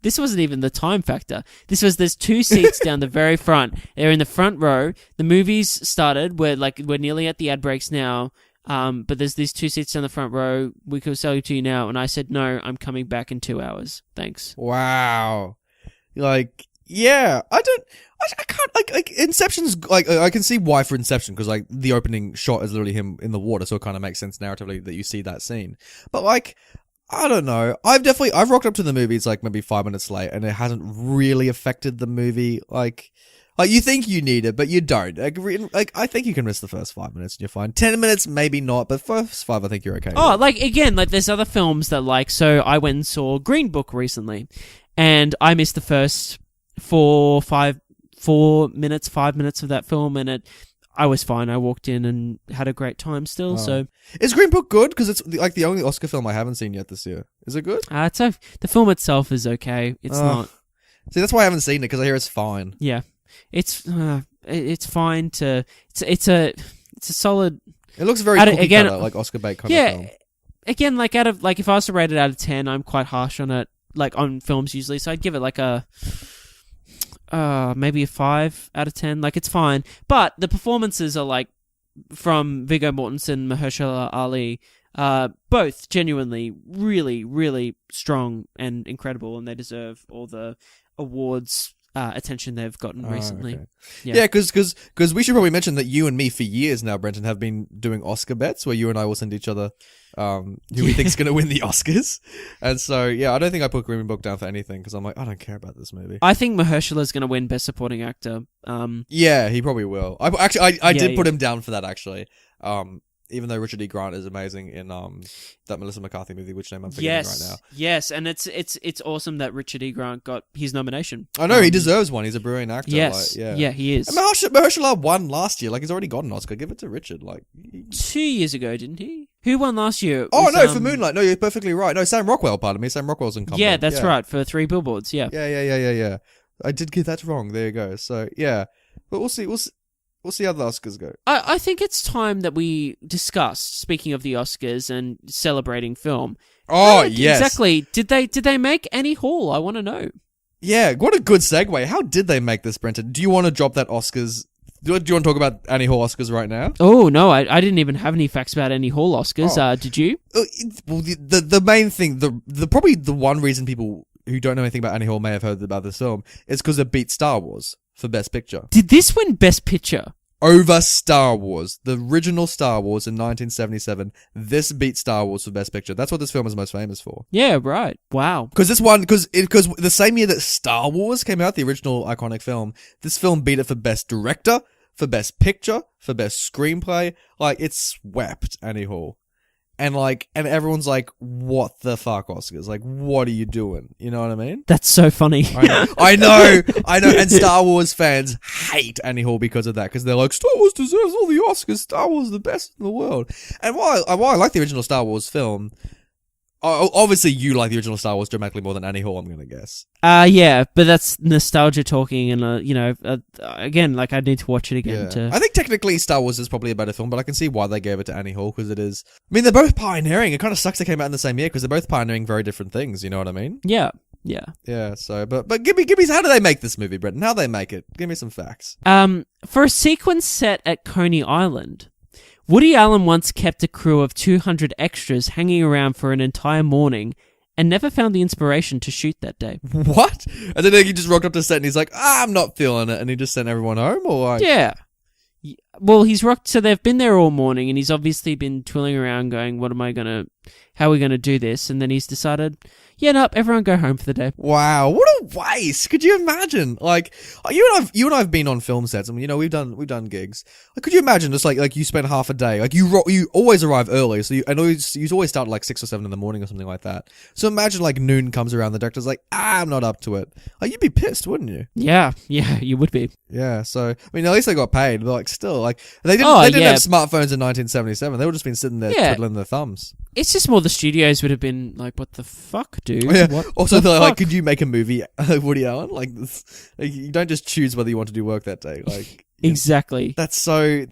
this wasn't even the time factor. There's 2 seats down the very front. They're in the front row. The movies started. We're nearly at the ad breaks now. But there's these 2 seats down the front row. We could sell you to you now. And I said, no, I'm coming back in 2 hours. Thanks. Wow. Yeah, I can't, Inception's, I can see why for Inception, because, the opening shot is literally him in the water, so it kind of makes sense narratively that you see that scene. But, I don't know. I've rocked up to the movies, maybe 5 minutes late, and it hasn't really affected the movie, you think you need it, but you don't. I think you can miss the first 5 minutes and you're fine. 10 minutes, maybe not, but first 5, I think you're okay. Oh, there's other films that, so I went and saw Green Book recently, and I missed the first 5 minutes of that film, and I was fine. I walked in and had a great time still. Oh. So is Green Book good? Because it's the only Oscar film I haven't seen yet this year. Is it good? The film itself is okay. It's not. See, that's why I haven't seen it, because I hear it's fine. Yeah, it's fine to. It's a solid. It looks very cookie cutter, like Oscar bait kind of film. Again, out of if I was to rate it out of 10, I'm quite harsh on it. On films usually, so I'd give it maybe a 5 out of 10. It's fine, but the performances are from Viggo Mortensen, Mahershala Ali, both genuinely really, really strong and incredible, and they deserve all the awards attention they've gotten recently. Okay. Yeah, because we should probably mention that you and me for years now, Brenton, have been doing Oscar bets where you and I will send each other who we think's going to win the Oscars. And so, I don't think I put Green Book down for anything, because I'm I don't care about this movie. I think Mahershala's going to win Best Supporting Actor. Yeah, he probably will. I did put him down for that, actually. Even though Richard E. Grant is amazing in that Melissa McCarthy movie, which name I'm forgetting right now. Yes, and it's awesome that Richard E. Grant got his nomination. I know, he deserves one. He's a brilliant actor. Yes, he is. And Mahershala won last year. He's already got an Oscar. Give it to Richard. 2 years ago, didn't he? Who won last year? For Moonlight. No, you're perfectly right. No, Sam Rockwell, pardon me. Sam Rockwell's in Compton. Yeah, that's right, for 3 Billboards, yeah. Yeah. I did get that wrong. There you go. So, yeah. But we'll see. We'll see how the Oscars go. I think it's time that we discuss, speaking of the Oscars and celebrating film. Oh, yes. Exactly. Did they make Annie Hall? I want to know. Yeah, what a good segue. How did they make this, Brenton? Do you want to drop that Oscars? Do you want to talk about Annie Hall Oscars right now? Oh, no, I didn't even have any facts about Annie Hall Oscars. Did you? Well, the main thing, the probably the one reason people who don't know anything about Annie Hall may have heard about this film is because it beat Star Wars for Best Picture. Did this win Best Picture? Over Star Wars. The original Star Wars in 1977. This beat Star Wars for Best Picture. That's what this film is most famous for. Yeah, right. Wow. Because the same year that Star Wars came out, the original iconic film, this film beat it for Best Director, for Best Picture, for Best Screenplay. It swept Annie Hall. And everyone's like, what the fuck, Oscars? What are you doing? You know what I mean? That's so funny. I know. And Star Wars fans hate Annie Hall because of that. Because they're like, Star Wars deserves all the Oscars. Star Wars is the best in the world. And while I like the original Star Wars film, obviously you like the original Star Wars dramatically more than Annie Hall, I'm going to guess. Yeah, but that's nostalgia talking, and again, I need to watch it again. Yeah. I think technically Star Wars is probably a better film, but I can see why they gave it to Annie Hall, because it is. I mean, they're both pioneering. It kind of sucks they came out in the same year because they're both pioneering very different things. You know what I mean? Yeah. So, but give me, how do they make this movie, Brenton? How do they make it? Give me some facts. For a sequence set at Coney Island, Woody Allen once kept a crew of 200 extras hanging around for an entire morning and never found the inspiration to shoot that day. What? And then he just rocked up to set and he's like, I'm not feeling it, and he just sent everyone home? Or Yeah. well, he's rocked. So they've been there all morning, and he's obviously been twiddling around, going, how are we gonna do this? And then he's decided, yeah, no, everyone go home for the day. Wow, what a waste! Could you imagine? Like, you and I've been on film sets, and we've done gigs. Like, could you imagine just like you spend half a day, like you always arrive early, so you always start at like 6 or 7 in the morning or something like that. So imagine like noon comes around, the director's like, I'm not up to it. Like, you'd be pissed, wouldn't you? Yeah, you would be. Yeah, so I mean, at least they got paid, but like still, like they didn't have smartphones in 1977. They would just been sitting there twiddling their thumbs. It's just more the studios would have been like, what the fuck, dude? Yeah. What also, the they're fuck? like, could you make a movie, Woody Allen? Like, you don't just choose whether you want to do work that day. Like, exactly. That's so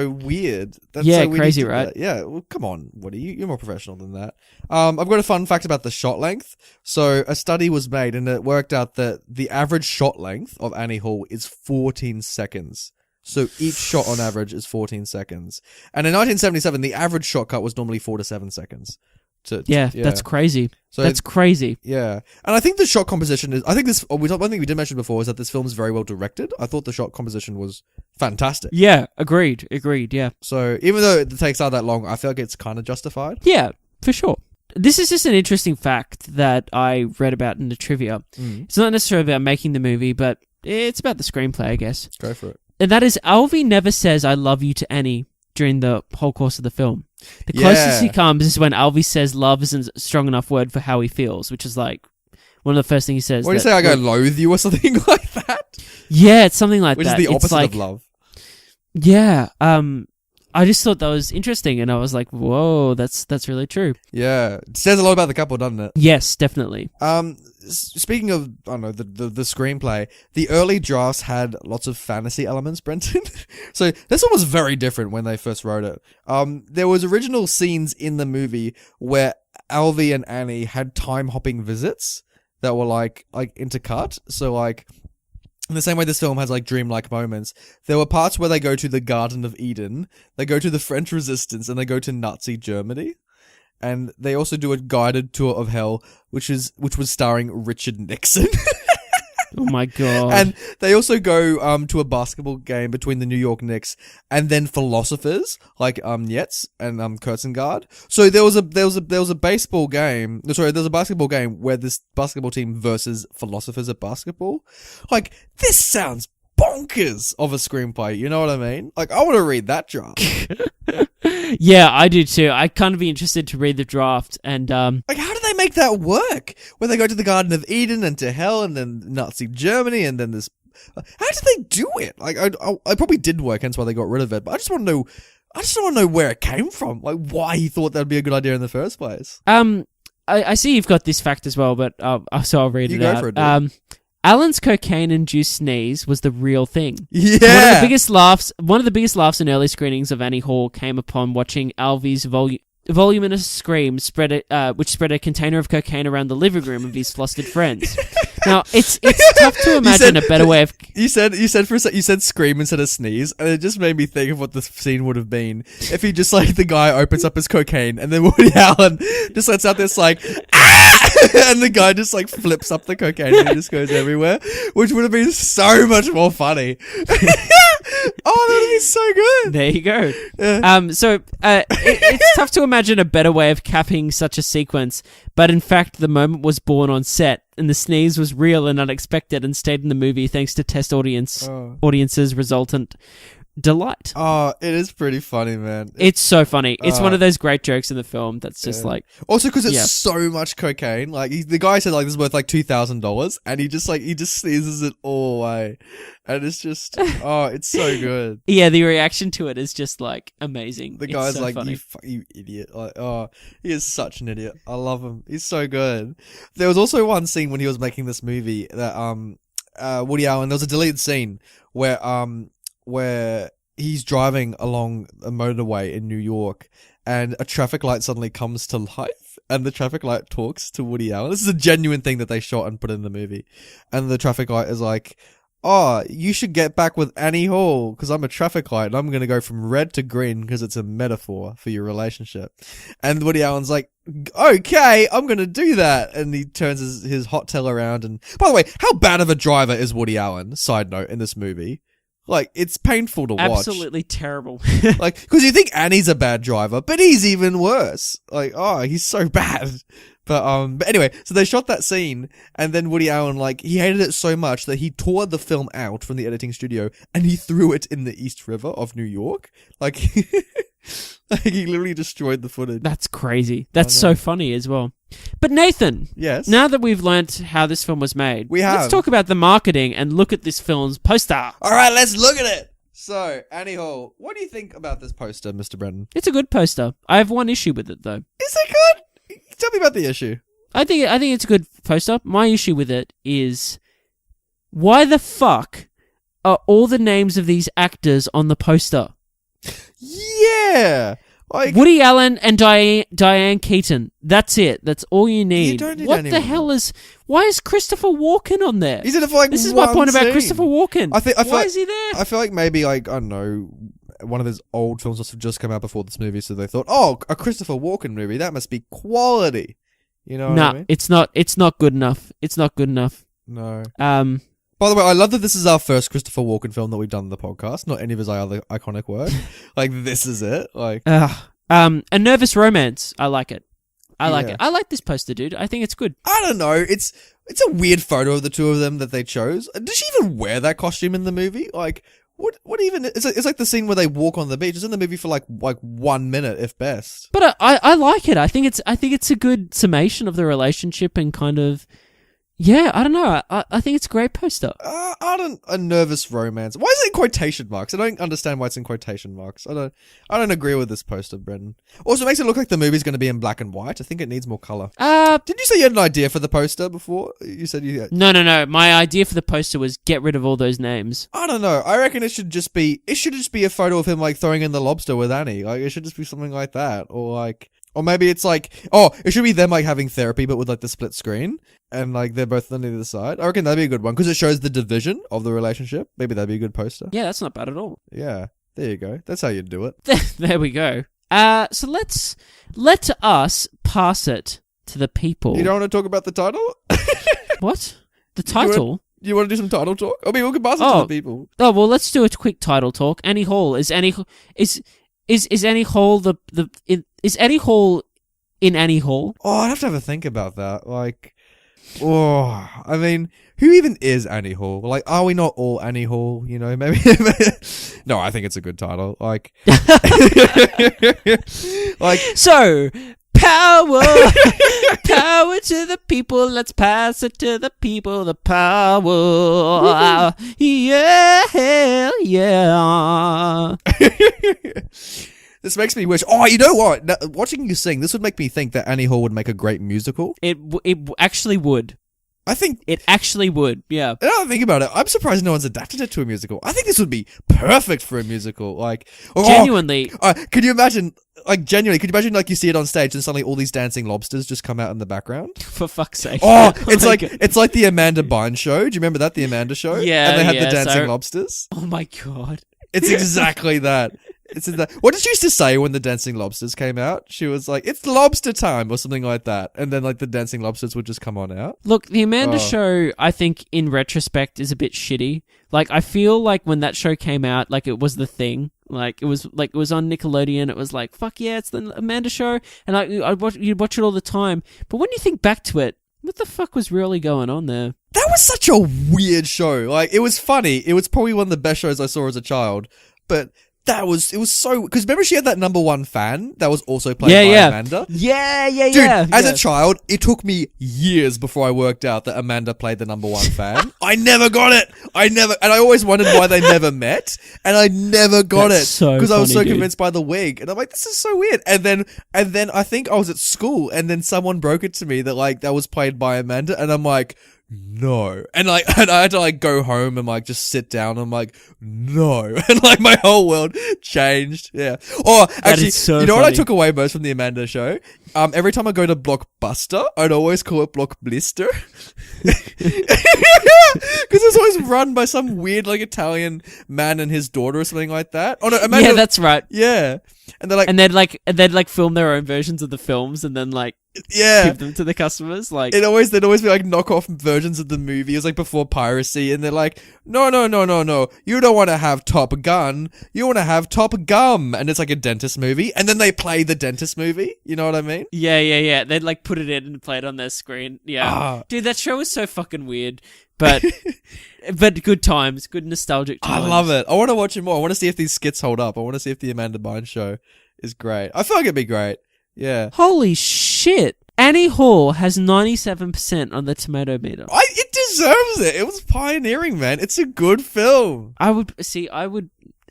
weird. That's yeah, so weird crazy, right? Yeah, well, come on, Woody, you're more professional than that. I've got a fun fact about the shot length. So a study was made, and it worked out that the average shot length of Annie Hall is 14 seconds. So each shot on average is 14 seconds. And in 1977, the average shot cut was normally 4 to 7 seconds. That's crazy. So that's crazy. Yeah. And I think the shot composition is, one thing we did mention before is that this film is very well directed. I thought the shot composition was fantastic. Yeah, agreed, yeah. So even though it takes out that long, I feel like it's kind of justified. Yeah, for sure. This is just an interesting fact that I read about in the trivia. It's not necessarily about making the movie, but it's about the screenplay, I guess. Go for it. And that is, Alvy never says, I love you to Annie during the whole course of the film. The closest he comes is when Alvy says love isn't a strong enough word for how he feels, which is like one of the first things he says. What do you say, I go loathe you or something like that? Yeah, it's something like which that. Which is the opposite like, of love. Yeah, I just thought that was interesting, and I was like, whoa, that's really true. Yeah. It says a lot about the couple, doesn't it? Yes, definitely. Speaking of, I don't know, the screenplay, the early drafts had lots of fantasy elements, Brenton. So this one was very different when they first wrote it. There was original scenes in the movie where Alvy and Annie had time-hopping visits that were like intercut. So like, in the same way this film has like dreamlike moments, there were parts where they go to the Garden of Eden, they go to the French Resistance, and they go to Nazi Germany. And they also do a guided tour of hell, which was starring Richard Nixon. Oh my god! And they also go to a basketball game between the New York Knicks and then philosophers like Yetz and Kurtzengard. So there was a baseball game. Sorry, there's a basketball game where this basketball team versus philosophers at basketball. Like, this sounds bonkers of a screenplay. You know what I mean? Like, I want to read that draft. Yeah, I do too. I'd kind of be interested to read the draft and like, how do they make that work? Where they go to the Garden of Eden and to hell and then Nazi Germany and then this. How did they do it? Like, I probably did work, hence why they got rid of it. But I just want to know. I just want to know where it came from. Like, why he thought that'd be a good idea in the first place. I see you've got this fact as well, but so I'll read it out. You go for it, dude. Alan's cocaine-induced sneeze was the real thing. Yeah. One of the biggest laughs in early screenings of Annie Hall came upon watching Alvy's voluminous scream which spread a container of cocaine around the living room of his flustered friends. Now, it's tough to imagine a better way of... You said scream instead of sneeze, and it just made me think of what the scene would have been if he just, like, the guy opens up his cocaine, and then Woody Allen just lets out this, like, ah! And the guy just, like, flips up the cocaine and it just goes everywhere, which would have been so much more funny. Oh, that would be so good. There you go. Yeah. It's tough to imagine a better way of capping such a sequence, but in fact, the moment was born on set, and the sneeze was real and unexpected and stayed in the movie thanks to test audiences' resultant delight. Oh, it is pretty funny, man. It's so funny. It's one of those great jokes in the film that's just like... Also, because it's so much cocaine. Like, the guy said, like, this is worth, like, $2,000, and he just sneezes it all away. And it's just... oh, it's so good. Yeah, the reaction to it is just, like, amazing. The guy's so like, funny. you idiot. Like, oh, he is such an idiot. I love him. He's so good. There was also one scene when he was making this movie that, Woody Allen, there was a deleted scene where he's driving along a motorway in New York and a traffic light suddenly comes to life and the traffic light talks to Woody Allen. This is a genuine thing that they shot and put in the movie. And the traffic light is like, oh, you should get back with Annie Hall because I'm a traffic light and I'm going to go from red to green because it's a metaphor for your relationship. And Woody Allen's like, okay, I'm going to do that. And he turns his hot tail around. And by the way, how bad of a driver is Woody Allen? Side note in this movie. Like, it's painful to watch. Absolutely terrible. Like, because you think Annie's a bad driver, but he's even worse. Like, oh, he's so bad. But anyway, so they shot that scene, and then Woody Allen, like, he hated it so much that he tore the film out from the editing studio, and he threw it in the East River of New York. Like, like he literally destroyed the footage. That's crazy. That's so funny as well. But Nathan, yes. Now that we've learnt how this film was made, let's talk about the marketing and look at this film's poster. All right, let's look at it. So, Annie Hall, what do you think about this poster, Mr. Brennan? It's a good poster. I have one issue with it, though. Is it good? Tell me about the issue. I think it's a good poster. My issue with it is, why the fuck are all the names of these actors on the poster? Yeah. Like, Woody Allen and Diane Keaton. That's it. That's all you need. You don't need what anyone. the hell is... Why is Christopher Walken on there? He's in it for like This is one my point about scene. Christopher Walken. Why is he there? I feel like maybe, like, I don't know, one of his old films must have just come out before this movie, so they thought, oh, a Christopher Walken movie, that must be quality. You know what I mean? It's not. It's not good enough. It's not good enough. No. By the way, I love that this is our first Christopher Walken film that we've done on the podcast, not any of his other iconic work. Like, this is it. Like, A Nervous Romance. I like it. I like Yeah. it. I like this poster, dude. I think it's good. I don't know. It's a weird photo of the two of them that they chose. Does she even wear that costume in the movie? Like, what even? It's like the scene where they walk on the beach. It's in the movie for like 1 minute, if best. But I like it. I think it's a good summation of the relationship and kind of... Yeah, I don't know. I think it's a great poster. A Nervous Romance. Why is it in quotation marks? I don't understand why it's in quotation marks. I don't agree with this poster, Brendan. Also, it makes it look like the movie's going to be in black and white. I think it needs more color. Did you say you had an idea for the poster before? You said you had... No. My idea for the poster was get rid of all those names. I don't know. I reckon it should just be a photo of him like throwing in the lobster with Annie. Like, it should just be something like that, or maybe it's like, it should be them like having therapy, but with like the split screen, and like they're both on either side. I reckon that'd be a good one because it shows the division of the relationship. Maybe that'd be a good poster. Yeah, that's not bad at all. Yeah, there you go. That's how you do it. There we go. So let us pass it to the people. You don't want to talk about the title? What? The title? You want to do some title talk? I mean, we can pass it to the people. Oh well, let's do a quick title talk. Annie Hall is Annie Hall is Annie Hall in Annie Hall? Oh, I'd have a think about that. Like, I mean, who even is Annie Hall? Like, are we not all Annie Hall? You know, maybe. No, I think it's a good title. Like, so power to the people. Let's pass it to the people. The power, yeah. This makes me wish. Oh, you know what? Now, watching you sing, this would make me think that Annie Hall would make a great musical. It actually would. I think it actually would. Yeah. Now that I think about it, I'm surprised no one's adapted it to a musical. I think this would be perfect for a musical. Like, genuinely. Could you imagine? Like, genuinely, could you imagine? Like, you see it on stage and suddenly all these dancing lobsters just come out in the background. For fuck's sake! Oh, it's like the Amanda Bynes show. Do you remember that? The Amanda show. Yeah. And they had the dancing lobsters. Oh my god! It's exactly that. It's in that. What did she used to say when the dancing lobsters came out? She was like, "It's lobster time" or something like that, and then like the dancing lobsters would just come on out. Look, the Amanda show, I think in retrospect, is a bit shitty. Like, I feel like when that show came out, like it was the thing. Like it was on Nickelodeon. It was like, fuck yeah, it's the Amanda show, and you'd watch it all the time. But when you think back to it, what the fuck was really going on there? That was such a weird show. Like, it was funny. It was probably one of the best shows I saw as a child, but. It was so... Because remember she had that number one fan that was also played by Amanda? Yeah. Dude, as a child, it took me years before I worked out that Amanda played the number one fan. I never got it. And I always wondered why they never met. And I never got it. Because I was so convinced by the wig. And I'm like, this is so weird. And then I think I was at school and then someone broke it to me that like that was played by Amanda. And I'm like... No. And I had to like go home and like just sit down and I'm like, no. And like my whole world changed. Yeah. Or actually, you know what I took away most from the Amanda show? every time I go to Blockbuster, I'd always call it Blockblister. Because it's always run by some weird, like, Italian man and his daughter or something like that. Oh, no, yeah, that's right. Yeah. And they're like... And they'd film their own versions of the films and then, like, give them to the customers. Like, they'd always be, like, knockoff versions of the movie. It was, like, before piracy. And they're like, no. You don't want to have Top Gun. You want to have Top Gum. And it's, like, a dentist movie. And then they play the dentist movie. You know what I mean? Yeah. They'd, like, put it in and play it on their screen. Yeah. Dude, that show was so fucking weird. But good times, good nostalgic times. I love it. I want to watch it more. I want to see if these skits hold up. I want to see if the Amanda Bynes show is great. I feel like it'd be great. Yeah. Holy shit. Annie Hall has 97% on the tomato meter. It deserves it. It was pioneering, man. It's a good film.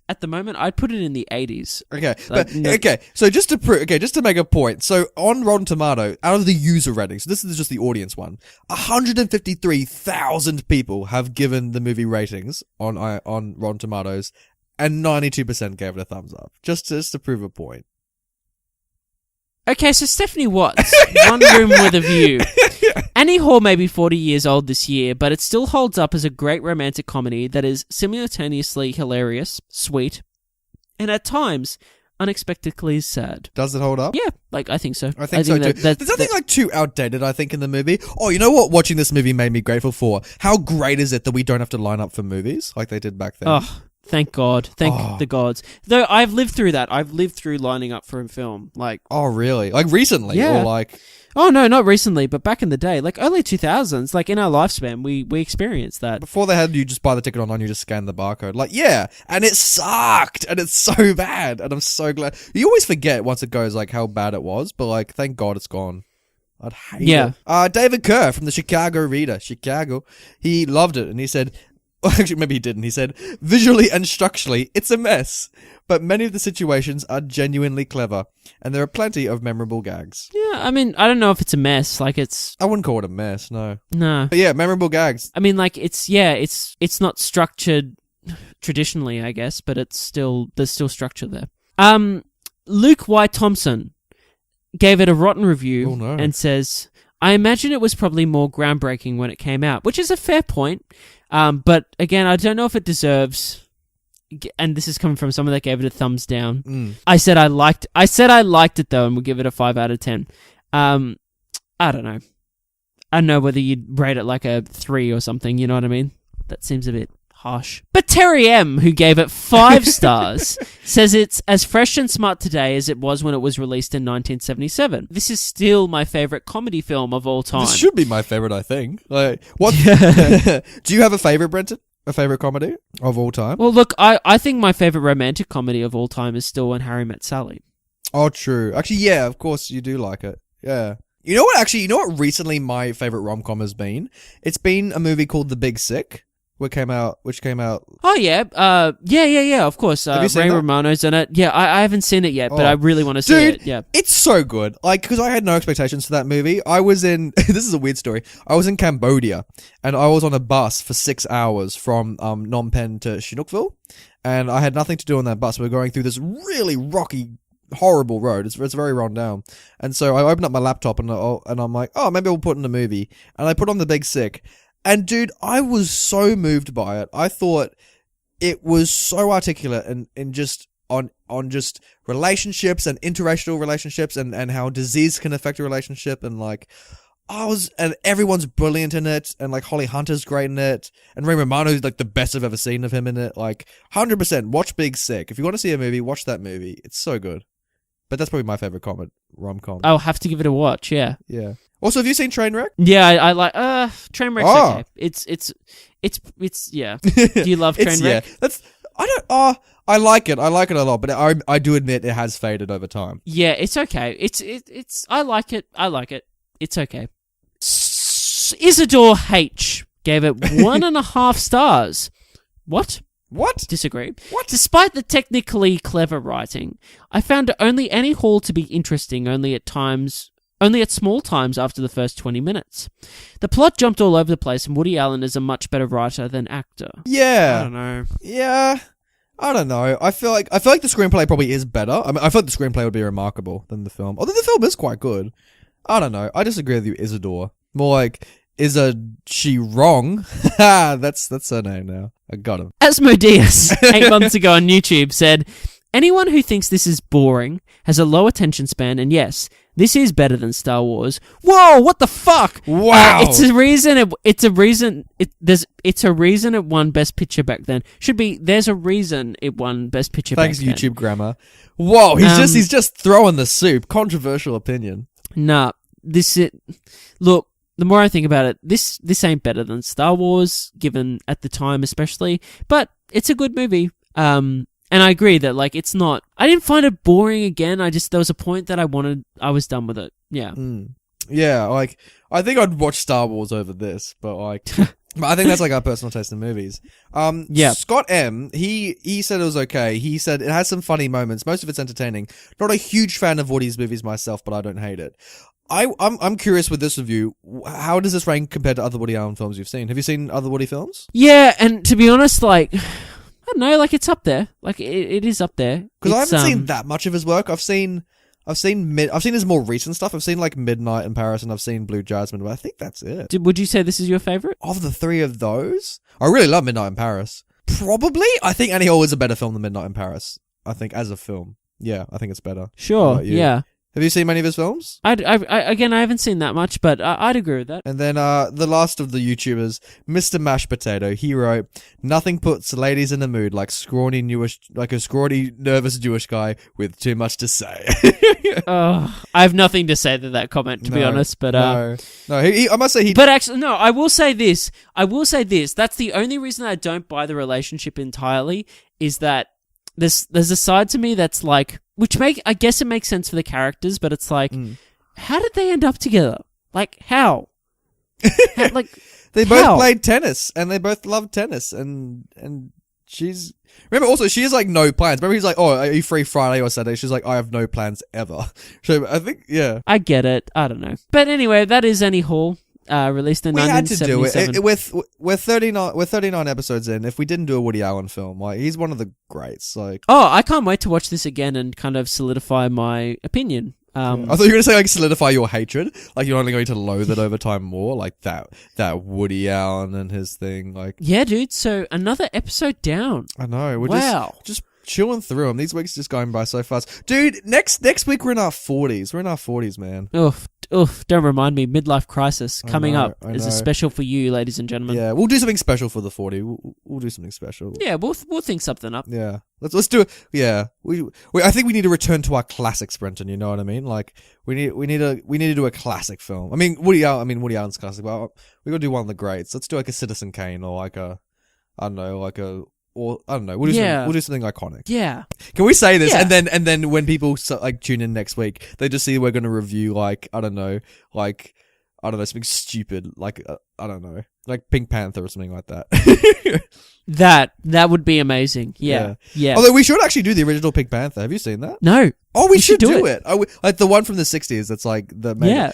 At the moment, I'd put it in the 80s. Okay, okay. So just to make a point. So on Rotten Tomato, out of the user rating, so this is just the audience one, 153,000 people have given the movie ratings on Rotten Tomatoes, and 92% gave it a thumbs up. Just to prove a point. Okay, so Stephanie Watts, One Room with a View. Annie Hall may be 40 years old this year, but it still holds up as a great romantic comedy that is simultaneously hilarious, sweet, and at times unexpectedly sad. Does it hold up? Yeah, like I think so. I think so too. There's nothing like too outdated, I think, in the movie. Oh, you know what? Watching this movie made me grateful for? How great is it that we don't have to line up for movies like they did back then? Oh, thank God. Thank the gods. Though I've lived through that. I've lived through lining up for a film. Like, oh, really? Like recently? Yeah. Or like... Oh, no, not recently, but back in the day. Like, early 2000s, like, in our lifespan, we experienced that. Before they had you just buy the ticket online, you just scan the barcode. Like, yeah, and it sucked, and it's so bad, and I'm so glad. You always forget once it goes, like, how bad it was, but, like, thank God it's gone. I'd hate it. David Kerr from the Chicago Reader, Chicago, he loved it, and he said... Actually, maybe he didn't. He said, visually and structurally, it's a mess. But many of the situations are genuinely clever. And there are plenty of memorable gags. Yeah, I mean, I don't know if it's a mess. Like, it's... I wouldn't call it a mess, no. No. But yeah, memorable gags. I mean, like, it's not structured traditionally, I guess, but there's still structure there. Luke Y. Thompson gave it a rotten review and says, I imagine it was probably more groundbreaking when it came out, which is a fair point. But again, I don't know if it deserves, and this is coming from someone that gave it a thumbs down. I said I liked it though, and we'll give it a 5 out of 10. I don't know. I don't know whether you'd rate it like a 3 or something, you know what I mean? That seems a bit harsh. But Terry M, who gave it 5 stars, says it's as fresh and smart today as it was when it was released in 1977. This is still my favourite comedy film of all time. This should be my favourite, I think. Like, what? Do you have a favourite, Brenton? A favourite comedy of all time? Well, look, I think my favourite romantic comedy of all time is still When Harry Met Sally. Oh, true. Actually, yeah, of course you do like it. Yeah. You know what recently my favourite rom-com has been? It's been a movie called The Big Sick. Which came out. Oh yeah, yeah. Of course, Have you seen Ray that? Romano's in it. Yeah, I haven't seen it yet, but I really want to see it. Yeah, it's so good. Like, because I had no expectations for that movie. I was in. This is a weird story. I was in Cambodia, and I was on a bus for 6 hours from Phnom Penh to Chinookville, and I had nothing to do on that bus. We were going through this really rocky, horrible road. It's very run down, and so I opened up my laptop and I'm like, oh, maybe I'll put in a movie, and I put on The Big Sick. And dude, I was so moved by it. I thought it was so articulate and just on just relationships and interracial relationships and how disease can affect a relationship and like and everyone's brilliant in it and like Holly Hunter's great in it and Ray Romano's like the best I've ever seen of him in it. Like 100% watch Big Sick. If you want to see a movie, watch that movie. It's so good. But that's probably my favorite rom-com. I'll have to give it a watch. Yeah. Yeah. Also, have you seen Trainwreck? Yeah, I like Trainwreck's okay. It's yeah. Do you love Trainwreck? Yeah. I like it. I like it a lot, but I do admit it has faded over time. Yeah, it's okay. It's I like it. It's okay. Isidore H gave it 1.5 stars. What? Disagree. What? Despite the technically clever writing, I found only Annie Hall to be interesting only at small times after the first 20 minutes. The plot jumped all over the place and Woody Allen is a much better writer than actor. Yeah. I don't know. Yeah. I don't know. I feel like the screenplay probably is better. I mean, I feel like the screenplay would be remarkable than the film. Although the film is quite good. I don't know. I disagree with you, Isadore. More like, is she wrong? That's her name now. I got him. Asmodeus, 8 months ago on YouTube, said, anyone who thinks this is boring has a low attention span, and yes, this is better than Star Wars. Whoa, what the fuck? Wow. It's a reason it won Best Picture back then. There's a reason it won Best Picture Thanks, back then. YouTube grammar. Whoa, he's just throwing the soup. Controversial opinion. Nah, look, the more I think about it, this ain't better than Star Wars, given at the time especially, but it's a good movie. And I agree that, like, it's not... I didn't find it boring again. There was a point that I was done with it. Yeah. Yeah, like, I think I'd watch Star Wars over this, but, like... but I think that's, like, our personal taste in movies. Yeah. Scott M, he said it was okay. He said it has some funny moments. Most of it's entertaining. Not a huge fan of Woody's movies myself, but I don't hate it. I'm curious with this review, how does this rank compared to other Woody Allen films you've seen? Have you seen other Woody films? Yeah, and to be honest, like... I don't know, like, it's up there. Like, it is up there. Because I haven't seen that much of his work. I've seen his more recent stuff. I've seen, like, Midnight in Paris, and I've seen Blue Jasmine, but I think that's it. Would you say this is your favourite? Of the three of those, I really love Midnight in Paris. Probably, I think Annie Hall is a better film than Midnight in Paris. I think, as a film. Yeah, I think it's better. Sure, yeah. Have you seen many of his films? I haven't seen that much, but I'd agree with that. And then the last of the YouTubers, Mr. Mashed Potato, he wrote, nothing puts ladies in the mood like a scrawny, nervous Jewish guy with too much to say. I have nothing to say to that comment, to be honest. But no, I must say he. But actually, no, I will say this. That's the only reason I don't buy the relationship entirely, is that there's a side to me that's like, I guess it makes sense for the characters, but it's like, how did they end up together? Like, how? They both played tennis, and they both loved tennis, and she's... Remember, also, she has, like, no plans. Remember, he's like, oh, are you free Friday or Saturday? She's like, I have no plans ever. So, I think, yeah. I get it. I don't know. But anyway, that is Annie Hall. Released in 1977. We had to do it. We're 39 episodes in. If we didn't do a Woody Allen film, like, he's one of the greats. Like, I can't wait to watch this again and kind of solidify my opinion. I thought you were going to say, like, solidify your hatred. Like, you're only going to loathe it over time more. Like, that Woody Allen and his thing. Like, yeah, dude. So, another episode down. I know. We're just chilling through them. These weeks just going by so fast. Dude, next week we're in our 40s. We're in our 40s, man. Oof, don't remind me. Midlife crisis coming up is a special for you, ladies and gentlemen. Yeah, we'll do something special for the 40. We'll do something special. Yeah, we'll think something up. Yeah, let's do it. Yeah, I think we need to return to our classics, Brenton. You know what I mean? Like, we need to do a classic film. I mean, Woody Allen's classic. But we got to do one of the greats. Let's do like a Citizen Kane or like a, I don't know, or I don't know. We'll do something iconic. Yeah. Can we say this? Yeah. And then when people like tune in next week, they just see we're going to review like I don't know something stupid like I don't know, like Pink Panther or something like that. that would be amazing. Yeah. Although we should actually do the original Pink Panther. Have you seen that? No. Oh, we should do it. Oh, like the one from the 60s. That's like the main. Yeah.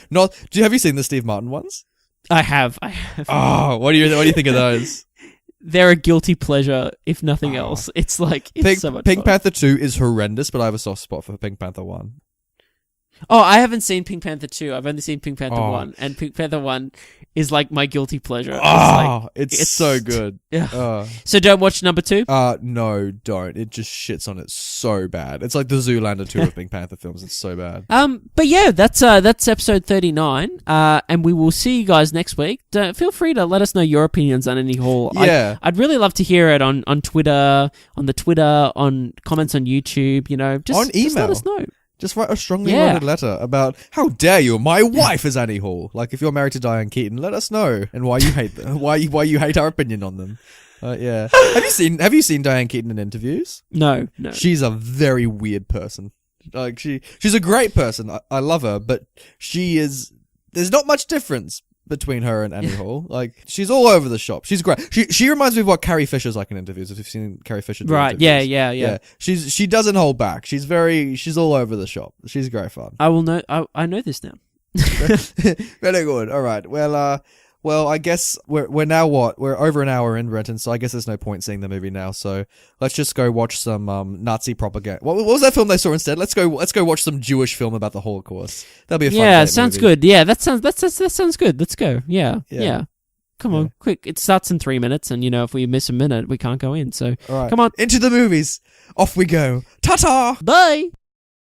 Have you seen the Steve Martin ones? I have. Oh, what do you think of those? They're a guilty pleasure, if nothing else. It's like, so much Pink fun. Panther 2 is horrendous, but I have a soft spot for Pink Panther 1. Oh, I haven't seen Pink Panther 2. I've only seen Pink Panther 1. And Pink Panther 1 is like my guilty pleasure. It's so good. Yeah. So don't watch number 2? No, don't. It just shits on it so bad. It's like the Zoolander 2 of Pink Panther films. It's so bad. But yeah, that's episode 39. And we will see you guys next week. Feel free to let us know your opinions on Annie Hall. Yeah. I'd really love to hear it on Twitter, on comments on YouTube, you know. On email. Just let us know. Just write a strongly worded letter about how dare you, my wife is Annie Hall. Like if you're married to Diane Keaton, let us know and why you hate them, why you hate our opinion on them. Yeah. Have you seen Diane Keaton in interviews? No. She's a very weird person. Like she's a great person. I love her, but there's not much difference between her and Annie Hall. Like she's all over the shop. She's great. She reminds me of what Carrie Fisher's like in interviews. If you've seen Carrie Fisher do right, interviews. Yeah. She doesn't hold back. She's all over the shop. She's great fun. I will know. I know this now. Very good. All right. Well, Well, I guess we're now what? We're over an hour in, Brenton, so I guess there's no point seeing the movie now. So let's just go watch some Nazi propaganda. What was that film they saw instead? Let's go watch some Jewish film about the Holocaust. That'll be a fun Yeah, date sounds movie. good. Yeah, that sounds good. Let's go. Yeah. Come on, Yeah. quick. It starts in 3 minutes, and if we miss a minute, we can't go in. So All right. come on. Into the movies. Off we go. Ta-ta! Bye.